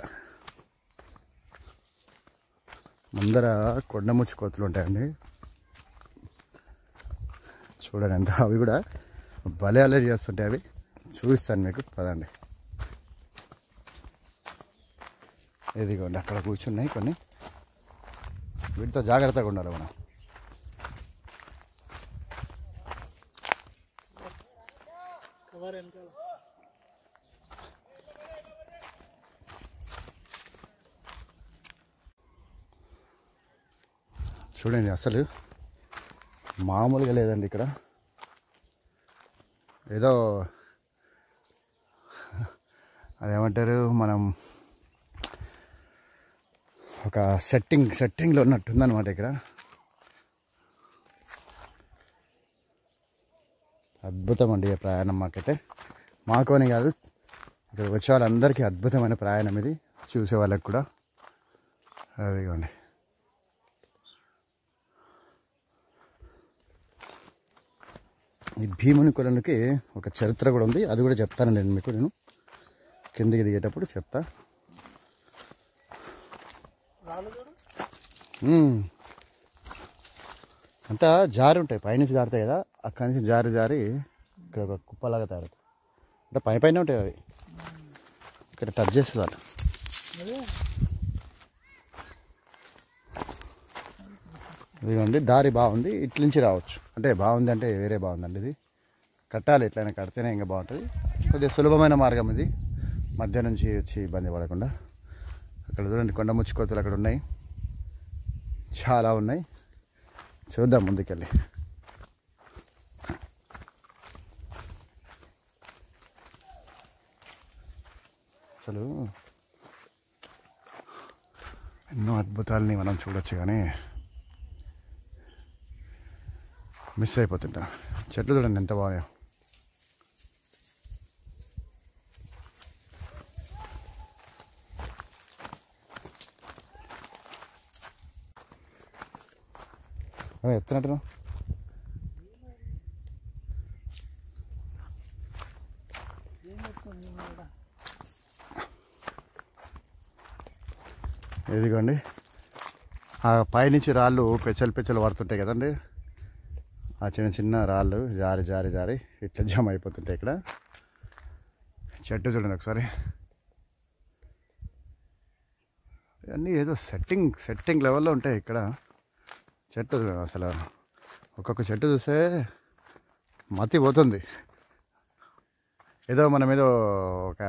Speaker 1: ముందర కొండముచ్చు కోతులు ఉంటాయండి, చూడండి ఎంత. అవి కూడా భలే అల్లరి చేస్తుంటాయి, అవి చూపిస్తాను మీకు, పదండి. ఇదిగోండి అక్కడ కూర్చున్నాయి కొన్ని, వీటితో జాగ్రత్తగా ఉండాలి మనం. చూడండి అసలు మామూలుగా లేదండి ఇక్కడ. ఏదో అదేమంటారు, మనం ఒక సెట్టింగ్లో ఉన్నట్టుందన్నమాట ఇక్కడ. అద్భుతం అండి ఈ ప్రయాణం. మాకు అని కాదు, ఇక్కడ వచ్చే వాళ్ళందరికీ అద్భుతమైన ప్రయాణం ఇది, చూసే వాళ్ళకి కూడా. అదిగోండి ఈ భీముని కొలనుకి ఒక చరిత్ర కూడా ఉంది, అది కూడా చెప్తానండి మీకు. నేను కిందికి దిగేటప్పుడు చెప్తా. అంతా జారి ఉంటాయి, పైనుంచి జారుతాయి కదా, అక్కడి నుంచి జారి ఇక్కడ ఒక కుప్పలాగా తయారవుతాయి. అంటే పైన ఉంటాయి అవి, ఇక్కడ టచ్ చేస్తుంది వాళ్ళు. ఇదిగోండి దారి బాగుంది, ఇట్ల నుంచి రావచ్చు. అంటే బాగుంది అంటే వేరే బాగుందండి, ఇది కట్టాలి, ఎట్లయినా కడితేనే ఇంకా బాగుంటుంది. కొద్దిగా సులభమైన మార్గం ఇది, మధ్య నుంచి వచ్చి ఇబ్బంది పడకుండా. అక్కడ చూడండి కొండముచ్చు కోతులు అక్కడ ఉన్నాయి, చాలా ఉన్నాయి. చూద్దాం ముందుకెళ్ళి. అసలు ఎన్నో అద్భుతాలని మనం చూడొచ్చు, కానీ మిస్ అయిపోతుంటా. చెట్లు చూడండి ఎంత బాగా. ఎత్తునట్టు ఇదిగోండి ఆ పైనుంచి రాళ్ళు పెచ్చలు పడుతుంటాయి కదండి, ఆ చిన్న చిన్న రాళ్ళు జారి జారి జారి ఇట్లా జమ అయిపోతుంటాయి. ఇక్కడ చెట్టు చూడండి ఒకసారి, ఇవన్నీ ఏదో సెట్టింగ్ లెవెల్లో ఉంటాయి ఇక్కడ చెట్టు. అసలు ఒక్కొక్క చెట్టు చూస్తే మతి పోతుంది. ఏదో మనం ఏదో ఒక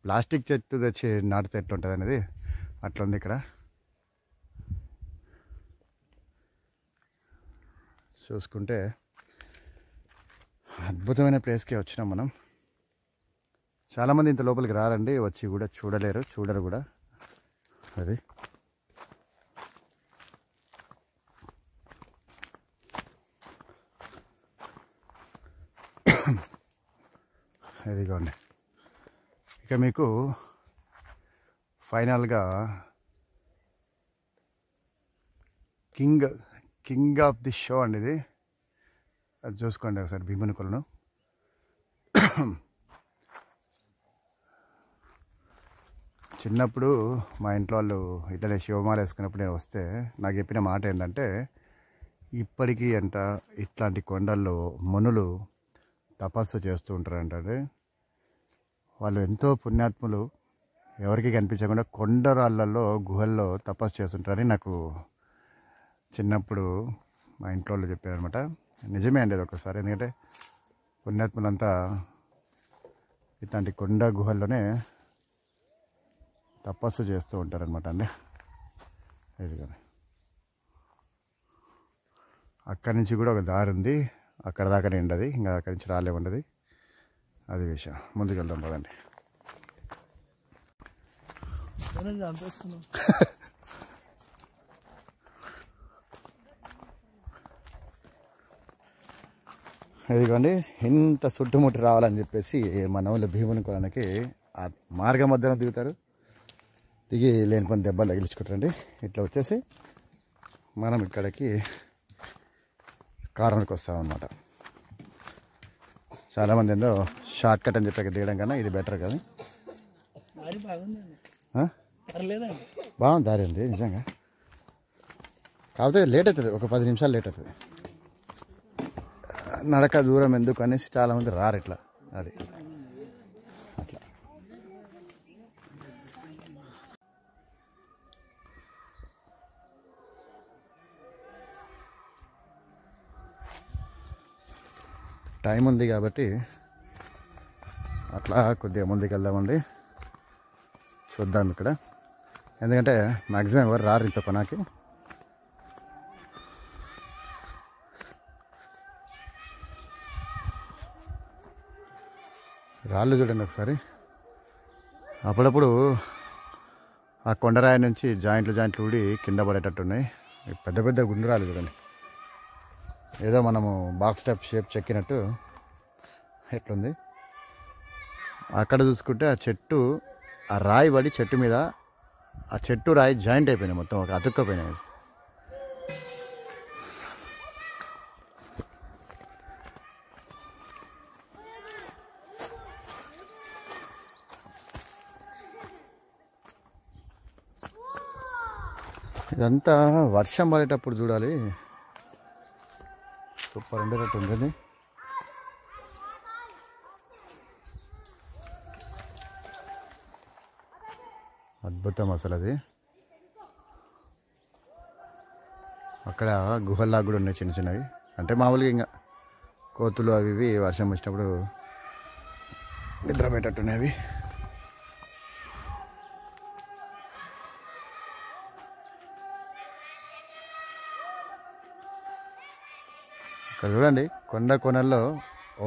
Speaker 1: ప్లాస్టిక్ చెట్టు తెచ్చి నాటితే ఎట్లుంటుంది అనేది అట్లుంది ఇక్కడ. చూసుకుంటే అద్భుతమైన ప్లేస్కి వచ్చినాం మనం. చాలామంది ఇంత లోపలికి రారండి, వచ్చి కూడా చూడరు కూడా. అది ఇదిగోండి. ఇక మీకు ఫైనల్గా కింగ్ ఆఫ్ ది షో అండి ఇది. అది చూసుకోండి ఒకసారి భీముని కొలను. చిన్నప్పుడు మా ఇంట్లో వాళ్ళు ఇట్లనే శివమాల వేసుకున్నప్పుడు నేను వస్తే నాకు చెప్పిన మాట ఏంటంటే, ఇప్పటికీ అంట ఇట్లాంటి కొండల్లో మునులు తపస్సు చేస్తూ ఉంటారంటే, వాళ్ళు ఎంతో పుణ్యాత్ములు, ఎవరికి కనిపించకుండా కొండరాళ్ళల్లో గుహల్లో తపస్సు చేస్తుంటారని నాకు చిన్నప్పుడు మా ఇంట్లో వాళ్ళు చెప్పారనమాట. నిజమే అండి అది ఒకసారి. ఎందుకంటే పుణ్యాత్ములంతా ఇట్లాంటి కొండ గుహల్లోనే తపస్సు చేస్తూ ఉంటారనమాట అండి. ఇది కానీ అక్కడి నుంచి కూడా ఒక దారి ఉంది, అక్కడ దాకానే ఉండదు, ఇంకా అక్కడి నుంచి రాలేముండదు. అది విషయం. ముందుకు వెళ్దాం పదండి. ఇదిగోండి, ఇంత చుట్టుముట్టి రావాలని చెప్పేసి మన వాళ్ళు భీముని కొలనికి ఆ మార్గం మధ్యన దిగుతారు. దిగి లేనిపోయిన దెబ్బలు తగిలించుకుంటారండి. ఇట్లా వచ్చేసి మనం ఇక్కడికి కార్నర్కి వస్తామన్నమాట. చాలామంది ఏందో షార్ట్ కట్ అని చెప్పాక దిగడం కన్నా ఇది బెటర్ కదా. బాగుంది దారి ఉంది నిజంగా. కాకపోతే లేట్ అవుతుంది, ఒక 10 నిమిషాలు లేట్ అవుతుంది. నడక దూరం ఎందుకు అనేసి చాలామంది రారు ఇట్లా. అది అట్లా టైం ఉంది కాబట్టి అట్లా కొద్దిగా ముందుకు వెళ్దామండి. చూద్దాం ఇక్కడ, ఎందుకంటే మ్యాక్సిమం ఎవరు రారు ఇంత కొనాకి. రాళ్ళు చూడండి ఒకసారి. అప్పుడప్పుడు ఆ కొండరాయి నుంచి జాయింట్లు ఊడి కింద పడేటట్టున్నాయి. పెద్ద పెద్ద గుండ్రాలు చూడండి, ఏదో మనము బాక్స్ టైప్ షేప్ చెక్కినట్టు ఎట్లుంది. అక్కడ చూసుకుంటే ఆ చెట్టు, ఆ రాయి పడి చెట్టు మీద, ఆ చెట్టు రాయి జాయింట్ అయిపోయినాయి, మొత్తం ఒక అతుక్కపోయినాయి. ఇదంతా వర్షం పడేటప్పుడు చూడాలి, సూపర్ ఉండేటట్టు ఉంటుంది. అద్భుతం అసలు అది. అక్కడ గుహల్లాగా కూడా ఉన్నాయి చిన్న చిన్నవి. అంటే మామూలుగా ఇంకా కోతులు అవి ఇవి వర్షం వచ్చినప్పుడు నిద్రపోయేటట్టున్నాయి అవి. ఇక్కడ చూడండి, కొండ కొనల్లో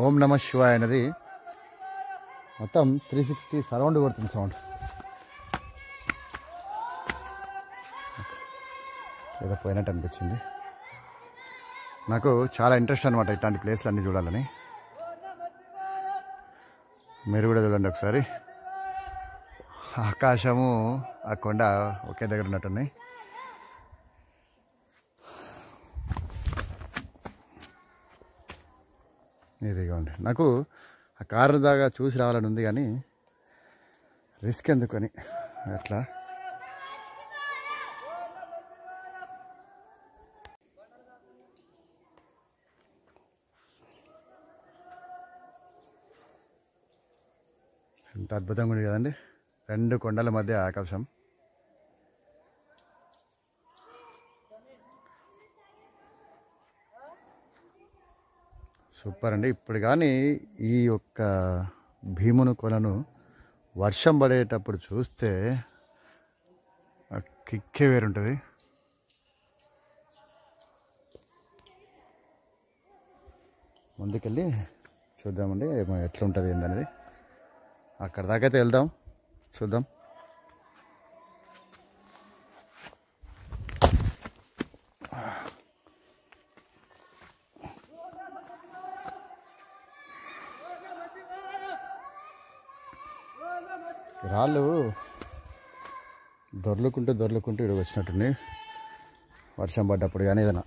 Speaker 1: ఓం నమ శివాయ అనేది మొత్తం 360 సరౌండ్ కొడుతుంది సౌండ్. ఏదో పోయినట్టు అనిపించింది. నాకు చాలా ఇంట్రెస్ట్ అనమాట ఇట్లాంటి ప్లేస్లు అన్నీ చూడాలని. మీరు కూడా చూడండి ఒకసారి. ఆకాశము ఆ కొండ ఒకే దగ్గర ఉన్నట్టున్నాయి. ఇదిగోండి, నాకు ఆ కారు దాకా చూసి రావాలని ఉంది కానీ రిస్క్ ఎందుకని అట్లా. ఎంత అద్భుతంగా ఉంది కదండి, 2 కొండల మధ్య ఆకాశం. సూపర్ అండి. ఇప్పుడు కానీ ఈ యొక్క భీముని కొలను వర్షం పడేటప్పుడు చూస్తే ఆ కిక్కే వేరుంటుంది. ముందుకెళ్ళి చూద్దామండి ఎట్లుంటుంది ఏంటనేది. అక్కడ దాకైతే వెళ్దాం, చూద్దాం. రాళ్ళు దొర్లుకుంటూ ఇక్కడ వచ్చినట్టుంది. వర్షం పడ్డప్పుడు కానీ ఏదైనా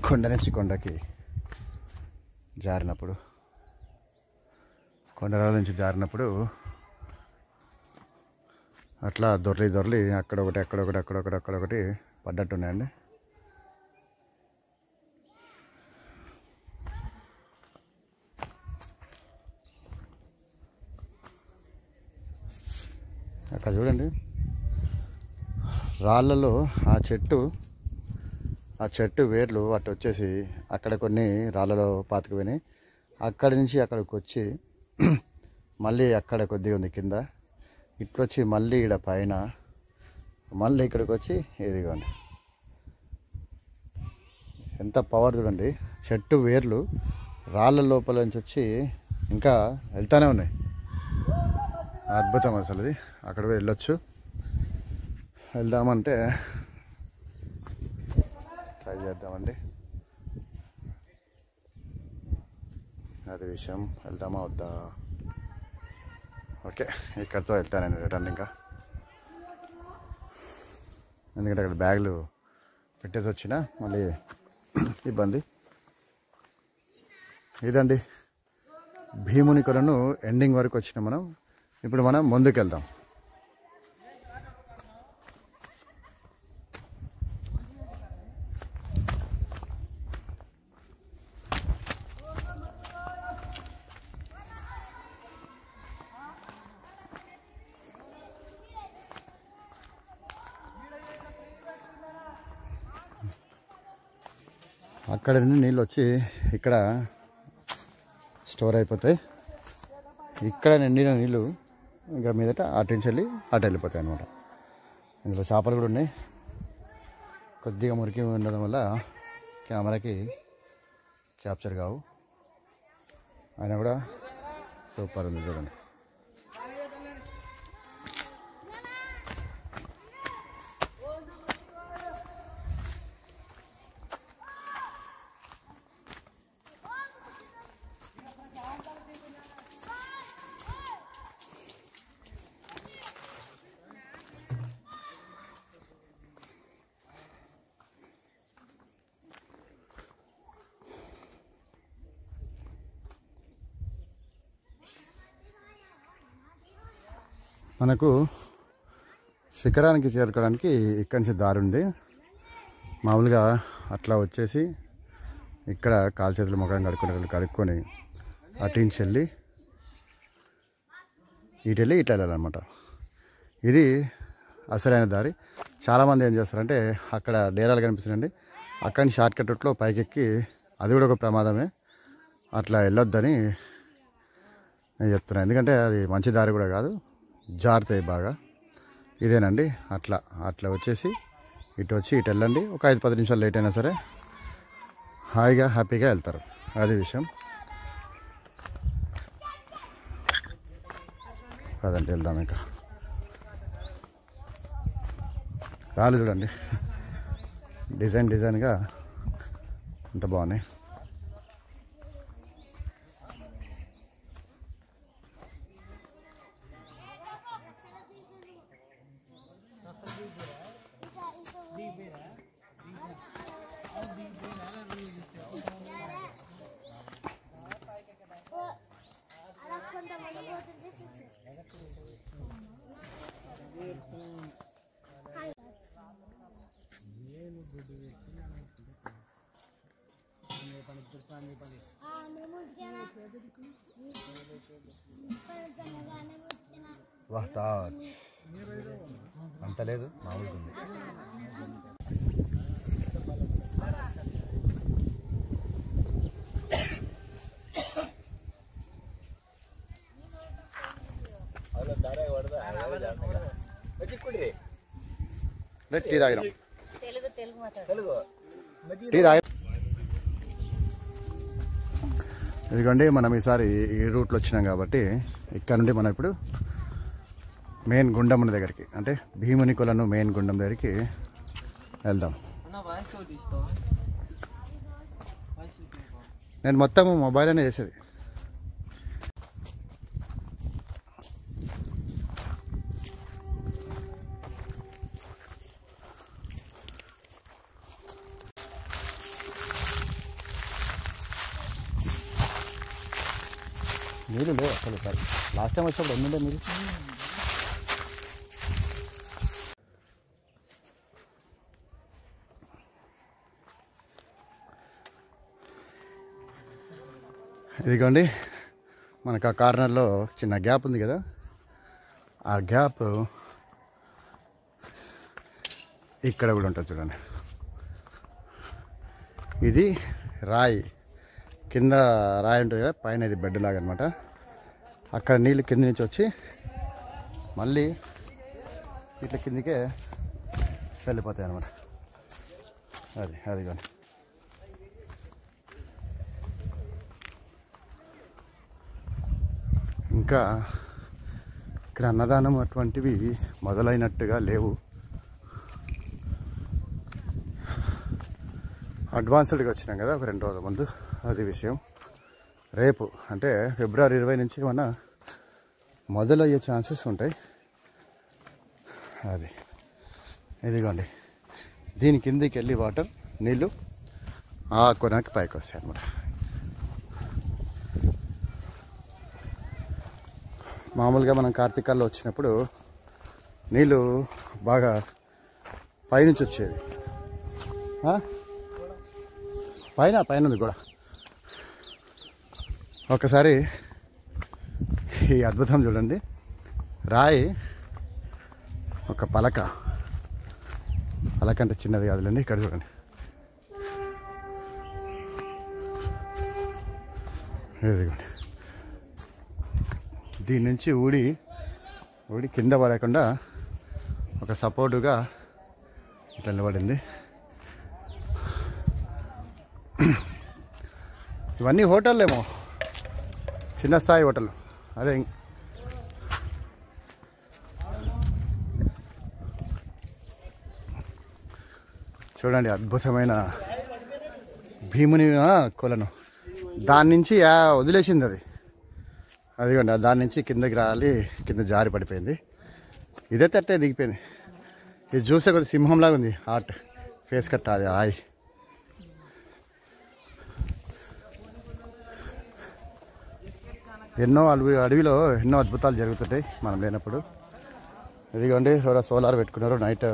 Speaker 1: కొండ నుంచి కొండకి జారినప్పుడు, కొండరాల నుంచి జారినప్పుడు అట్లా దొర్లి అక్కడొకటి పడ్డట్టున్నాయండి. అక్కడ చూడండి, రాళ్ళలో ఆ చెట్టు వేర్లు అటు వచ్చేసి అక్కడ కొన్ని రాళ్ళలో పాతుకుపోయినాయి. అక్కడి నుంచి అక్కడికి వచ్చి మళ్ళీ అక్కడ కొద్దిగా ఉంది కింద, ఇట్లొచ్చి మళ్ళీ ఇక్కడ పైన, మళ్ళీ ఇక్కడికి వచ్చి ఇదిగోండి. ఎంత పవర్ చూడండి. చెట్టు వేర్లు రాళ్ళ లోపల నుంచి వచ్చి ఇంకా వెళ్తానే ఉన్నాయి. అద్భుతం అసలు ఇది. అక్కడ వెళ్ళొచ్చు, వెళ్దామంటే ట్రై చేద్దామండి. అది విషయం, వెళ్దామా వద్దా. ఓకే, ఇక్కడితో వెళ్తానండి రిటర్న్. ఇంకా ఎందుకంటే అక్కడ బ్యాగులు పెట్టేసి వచ్చినా మళ్ళీ ఇబ్బంది. ఇదండి భీముని కొలను ఎండింగ్ వరకు వచ్చినాం మనం. ఇప్పుడు మనం ముందుకు వెళ్దాం. అక్కడ నుండి నీళ్ళు వచ్చి ఇక్కడ స్టోర్ అయిపోతాయి. ఇక్కడ నిండిన నీళ్ళు ఇంకా మీదట అటు నుంచి వెళ్ళి అటు వెళ్ళిపోతాయి అన్నమాట. ఇందులో చేపలు కూడా ఉన్నాయి. కొద్దిగా మురికి ఉండడం వల్ల కెమెరాకి క్యాప్చర్ కావు, అయినా కూడా సూపర్ ఉంది చూడండి. మనకు శిఖరానికి చేరుకోవడానికి ఇక్కడి నుంచి దారి ఉంది. మామూలుగా అట్లా వచ్చేసి ఇక్కడ కాలు చేతులు ముఖం కడుక్కొని అటు నుంచి వెళ్ళి ఇటు వెళ్ళాలన్నమాట. ఇది అసలైన దారి. చాలామంది ఏం చేస్తారంటే అక్కడ డేరాలు కనిపిస్తున్నాయండి, అక్కడి నుంచి షార్ట్ కట్ రూట్లో పైకెక్కి, అది కూడా ఒక ప్రమాదమే, అట్లా వెళ్ళొద్దని నేను చెప్తున్నాను. ఎందుకంటే అది మంచి దారి కూడా కాదు, జారుతాయి బాగా. ఇదేనండి అట్లా వచ్చేసి ఇటు వచ్చి ఇటు వెళ్ళండి. ఒక 5-10 నిమిషాలు లేట్ అయినా సరే హాయిగా హ్యాపీగా వెళ్తారు. అది విషయం. కాదండి వెళ్దాం. ఇంకా రాళ్ళు చూడండి, డిజైన్గా ఎంత బాగున్నాయి.
Speaker 4: Ah, no,
Speaker 1: వాహ్ తాజ్ అంత లేదు మామూలుగా ఉంది. టీ తాగినాం, టీ తాగి. ఇదిగోండి మనం ఈసారి ఈ రూట్లో వచ్చినాం కాబట్టి ఇక్కడ నుండి మనం ఇప్పుడు మెయిన్ గుండం దగ్గరికి, అంటే భీముని కొలను మెయిన్ గుండం దగ్గరికి వెళ్దాం. నేను మొత్తం మొబైల్ అనే చేసేది. నీళ్ళు లేవు అసలు. సార్ లాస్ట్ టైం వచ్చినప్పుడు ఎన్ని ఉండే మీరు? ఇదిగోండి మనకు ఆ కార్నర్లో చిన్న గ్యాప్ ఉంది కదా, ఆ గ్యాప్ ఇక్కడ కూడా ఉంటుంది చూడండి. ఇది రాయి, కింద రాయి ఉంటుంది కదా, పైన ఇది బెడ్ లాగా అనమాట. అక్కడ నీళ్ళు కింద నుంచి వచ్చి మళ్ళీ ఇట్లా కిందికే వెళ్ళిపోతాయి అనమాట. అది కానీ ఇంకా ఇక్కడ అన్నదానం అటువంటివి మొదలైనట్టుగా లేవు. అడ్వాన్స్డ్గా వచ్చినాం కదా ఒక 2 రోజుల ముందు, అది విషయం. రేపు అంటే ఫిబ్రవరి 20 నుంచి మన మొదలయ్యే ఛాన్సెస్ ఉంటాయి. అది ఇదిగోండి, దీని కిందికి వెళ్ళి వాటర్ నీళ్ళు ఆ కొనకి పైకి వస్తాయి అన్నమాట. మామూలుగా మనం కార్తీకాల్లో వచ్చినప్పుడు నీళ్ళు బాగా పైనుంచి వచ్చేవి. పైన ఉంది కూడా. ఒకసారి ఈ అద్భుతం చూడండి, రాయి ఒక పలక అంటే చిన్నది కాదులేండి, ఇక్కడ చూడండి. ఇదిగోండి, దీని నుంచి ఊడి కింద పడకుండా ఒక సపోర్టుగా ఇట్లా నిలబడింది. ఇవన్నీ హోటల్లేమో, చిన్న స్థాయి హోటల్. అదే చూడండి అద్భుతమైన భీముని కొలను. దాని నుంచి వదిలేసింది అది. అదిగోండి దాని నుంచి కిందకి రాలి, కింద జారి పడిపోయింది. ఇదే తట్టే దిగిపోయింది. ఇది చూసే కొద్ది సింహంలాగా ఉంది, హార్ట్ ఫేస్ కట్ అది రాయి. అడవిలో ఎన్నో అద్భుతాలు జరుగుతుంటాయి మనం లేనప్పుడు. ఇదిగోండి ఎవరో సోలార్ పెట్టుకున్నారు నైట్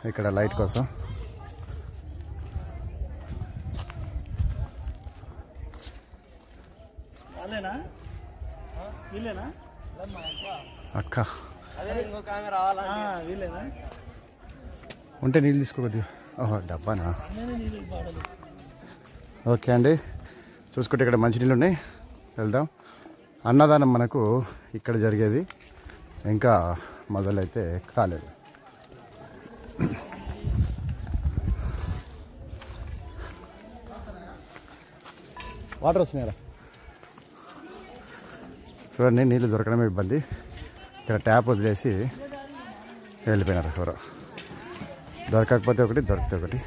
Speaker 1: ఇక్కడ లైట్ కోసం. అక్క ఉంటే నీళ్ళు తీసుకోవద్దు. ఓహో డబ్బానా, ఓకే అండి. చూసుకుంటే ఇక్కడ మంచినీళ్ళు ఉన్నాయి, వెళ్దాం. అన్నదానం మనకు ఇక్కడ జరిగేది ఇంకా మొదలైతే కాలేదు. వాటర్ వస్తున్నాయరా చూడండి. నీళ్ళు దొరకడమే ఇబ్బంది. ఇక్కడ ట్యాప్ వదిలేసి వెళ్ళిపోయినారు ఎవరో. దొరకకపోతే ఒకటి, దొరికితే ఒకటి,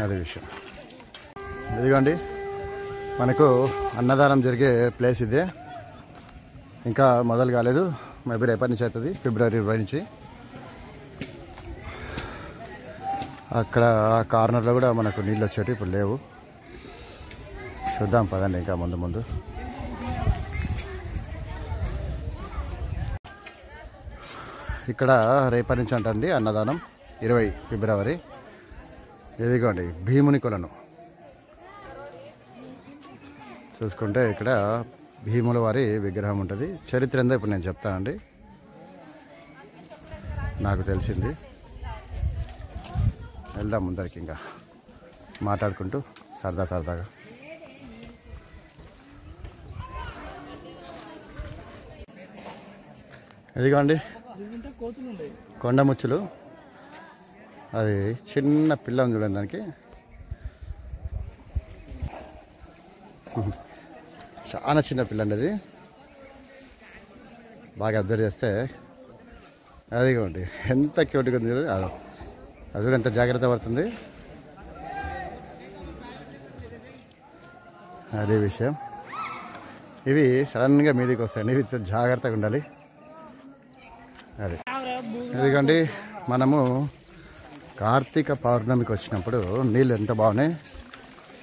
Speaker 1: అదే విషయం. ఇదిగోండి మనకు అన్నదానం జరిగే ప్లేస్ ఇదే. ఇంకా మొదలు కాలేదు, మేబీ రేపటి నుంచి అవుతుంది, ఫిబ్రవరి 20 నుంచి. అక్కడ ఆ కార్నర్లో కూడా మనకు నీళ్ళు వచ్చేవి, ఇప్పుడు లేవు. చూద్దాం పదండి ఇంకా ముందు. ఇక్కడ రేపటి నుంచి అంటుంది అన్నదానం, 20 ఫిబ్రవరి. ఇదిగోండి భీముని కొలను చూసుకుంటే ఇక్కడ భీముల వారి విగ్రహం ఉంటుంది. చరిత్ర ఏందో ఇప్పుడు నేను చెప్తానండి, నాకు తెలిసింది. వెళ్దాం ముందరికి, ఇంకా మాట్లాడుకుంటూ సరదాగా. ఇదిగోండి కొండ ముచ్చులు. అది చిన్న పిల్ల ఉంది చూడండి, దానికి చాలా చిన్న పిల్ల అండి అది. బాగా అబ్జర్వ్ చేస్తే అదిగోండి ఎంత క్యూట్గా ఉంది చూడు. అది కూడా ఎంత జాగ్రత్త పడుతుంది. అదే విషయం. ఇవి సడన్గా మీదకి వస్తాయండి, ఇవి జాగ్రత్తగా ఉండాలి. అది ఎందుకండి, మనము కార్తీక పౌర్ణమికి వచ్చినప్పుడు నీళ్ళు ఎంత బాగున్నాయి,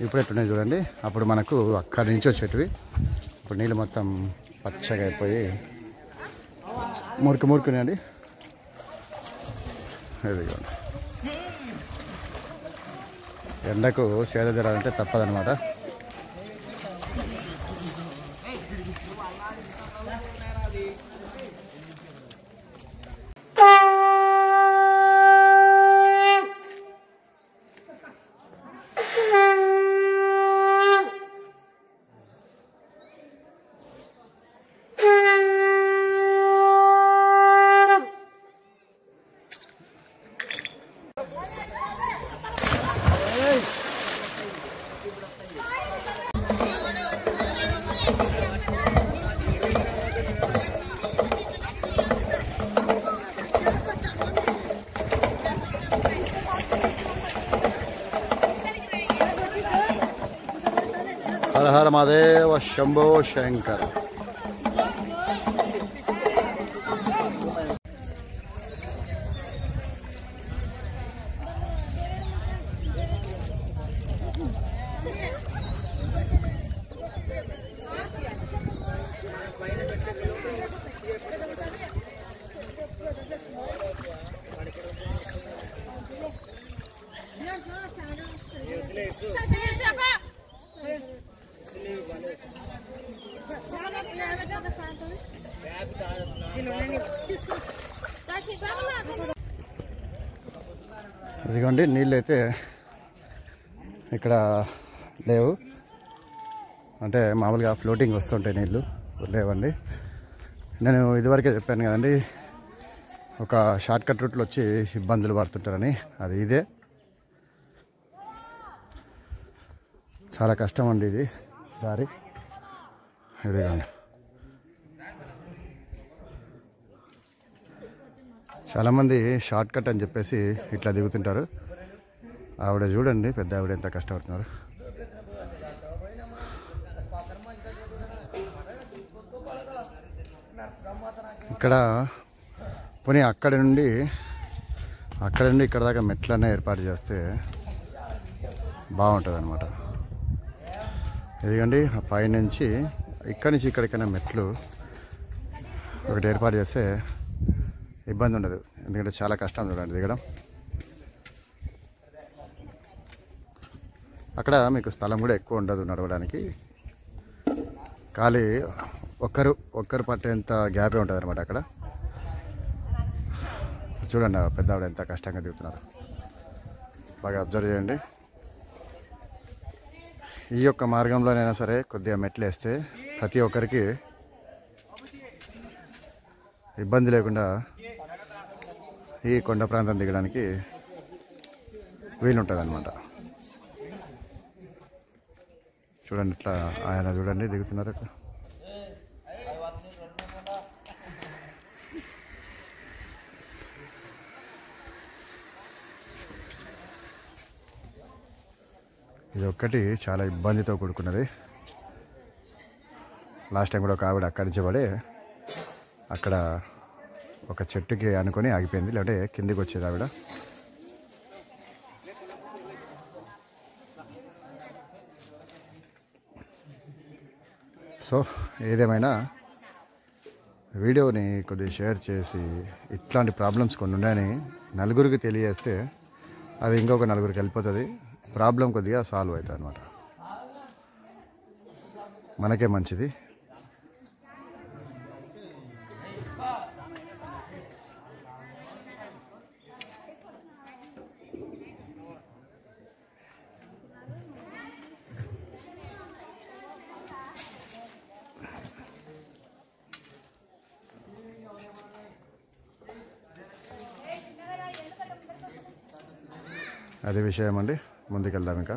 Speaker 1: ఇప్పుడు ఎట్టున్నాయి చూడండి. అప్పుడు మనకు అక్కడి నుంచి వచ్చేటివి, ఇప్పుడు నీళ్ళు మొత్తం పచ్చగా అయిపోయి మురుకున్నాయండి. ఇదిగోండి, ఎండకు సేద తీరాలంటే తప్పదనమాట. హర హర మహాదేవ శంభో శంకర. ఇదిగోండి, నీళ్ళు అయితే ఇక్కడ లేవు, అంటే మామూలుగా ఫ్లోటింగ్ వస్తుంటాయి, నీళ్ళు లేవండి. నేను ఇదివరకే చెప్పాను కదండి, ఒక షార్ట్ కట్ రూట్లో వచ్చి ఇబ్బందులు పడుతుంటారని. అది ఇదే, చాలా కష్టం అండి ఇది దారి. ఇదిగోండి, చాలామంది షార్ట్ కట్ అని చెప్పేసి ఇట్లా దిగుతుంటారు. ఆవిడ చూడండి, పెద్ద ఆవిడ ఎంత కష్టపడుతున్నారు. ఇక్కడ పోనీ అక్కడి నుండి ఇక్కడ దాకా మెట్లనే ఏర్పాటు చేస్తే బాగుంటుంది అనమాట. ఎందుకండి ఆ పైనుంచి ఇక్కడి నుంచి ఇక్కడికైనా మెట్లు ఒకటి ఏర్పాటు చేస్తే ఇబ్బంది ఉండదు. ఎందుకంటే చాలా కష్టం చూడండి దిగడం. అక్కడ మీకు స్థలం కూడా ఎక్కువ ఉండదు నడవడానికి, ఖాళీ ఒక్కరు పట్టేంత గ్యాపే ఉంటుంది అనమాట అక్కడ. చూడండి పెద్ద ఆవిడ ఎంత కష్టంగా దిగుతున్నారు, బాగా అబ్జర్వ్ చేయండి. ఈ యొక్క మార్గంలోనైనా సరే కొద్దిగా మెట్లు వేస్తే ప్రతి ఒక్కరికి ఇబ్బంది లేకుండా ఈ కొండ ప్రాంతం దిగడానికి వీలుంటుంది అనమాట. చూడండి ఇట్లా ఆయన చూడండి దిగుతున్నారు అక్కడ. ఇది ఒక్కటి చాలా ఇబ్బందితో కూడుకున్నది. లాస్ట్ టైం కూడా ఒక ఆవిడ అక్కడి నుంచి పడి అక్కడ ఒక చెట్టుకి అనుకొని ఆగిపోయింది, లేదంటే కిందికి వచ్చేది ఆవిడ. సో ఏదేమైనా వీడియోని కొద్దిగా షేర్ చేసి ఇట్లాంటి ప్రాబ్లమ్స్ కొన్ని ఉన్నాయని నలుగురికి తెలియజేస్తే అది ఇంకొక నలుగురికి వెళ్ళిపోతుంది, ప్రాబ్లం కొద్దిగా సాల్వ్ అవుతుంది అనమాట, మనకే మంచిది. అదే విషయం అండి. ముందుకెళ్దాం ఇంకా.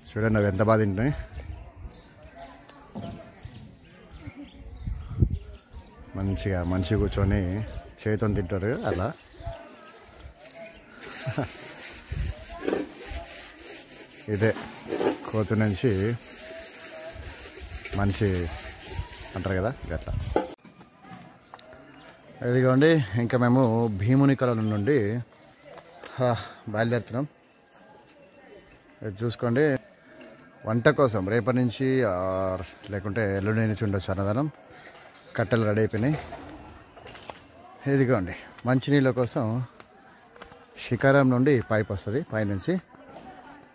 Speaker 1: చూడండి అవి ఎంత బాగా తింటున్నాయి. మంచిగా కూర్చొని చేతితో తింటారు అలా. ఇదే కోతు నుంచి మనిషి అంటారు కదా, గట్లా. ఇదిగోండి ఇంకా మేము భీముని కొలను నుండి బయలుదేరుతున్నాం. ఇది చూసుకోండి, వంట కోసం రేపటి నుంచి లేకుంటే ఎల్లుండి నుంచి ఉండొచ్చు అన్నదానం. కట్టెలు రెడీ అయిపోయినాయి. ఇదిగోండి మంచినీళ్ళ కోసం శిఖరం నుండి పైప్ వస్తుంది పైనుంచి.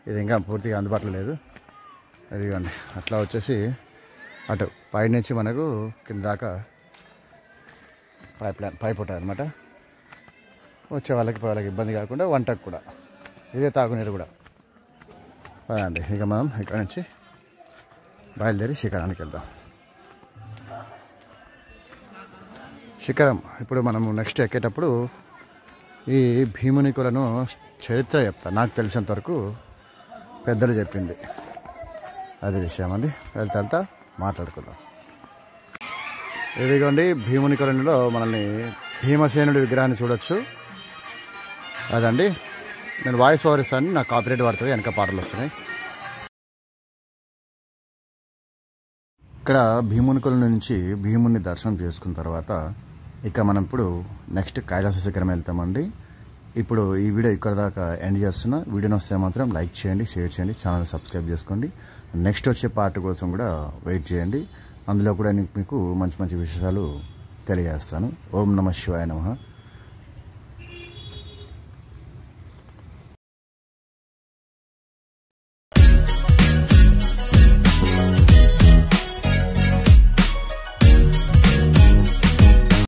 Speaker 1: ఇది ఇంకా పూర్తిగా అందుబాటులో లేదు. ఇదిగోండి అట్లా వచ్చేసి అటు పైనుంచి మనకు కింద దాకా పైప్ ఉంటుంది అనమాట. వచ్చే వాళ్ళకి ఇబ్బంది కాకుండా వంటకు కూడా ఇదే తాగునీరు కూడా అండి. ఇక మనం ఇక్కడ నుంచి బయలుదేరి శిఖరానికి వెళ్దాం. శిఖరం ఇప్పుడు మనము నెక్స్ట్ ఎక్కేటప్పుడు ఈ భీముని కొలను చరిత్ర చెప్తా. నాకు తెలిసినంతవరకు పెద్దలు చెప్పింది అది విషయం అండి. వెళ్తా మాట్లాడుకుందాం. ఇదిగోండి భీముని కొలనులో మనల్ని భీమసేనుడి విగ్రహాన్ని చూడొచ్చు. అదండి నేను వాయిస్ ఓవర్ ఇస్తాను, నాకు కాపీరైట్ పడుతుంది, వెనక పాటలు వస్తున్నాయి. ఇక్కడ భీముని కొలను నుంచి భీముని దర్శనం చేసుకున్న తర్వాత ఇక మనం ఇప్పుడు నెక్స్ట్ కైలాస శిఖరం వెళ్తామండి. ఇప్పుడు ఈ వీడియో ఇక్కడ దాకా ఎండ్ చేస్తున్నా. వీడియోని వస్తే మాత్రం లైక్ చేయండి, షేర్ చేయండి, ఛానల్ సబ్స్క్రైబ్ చేసుకోండి. నెక్స్ట్ వచ్చే పార్ట్ కోసం కూడా వెయిట్ చేయండి. అందులో కూడా మీకు మంచి మంచి విషయాలు తెలియజేస్తాను. ఓం నమః శివాయ నమః.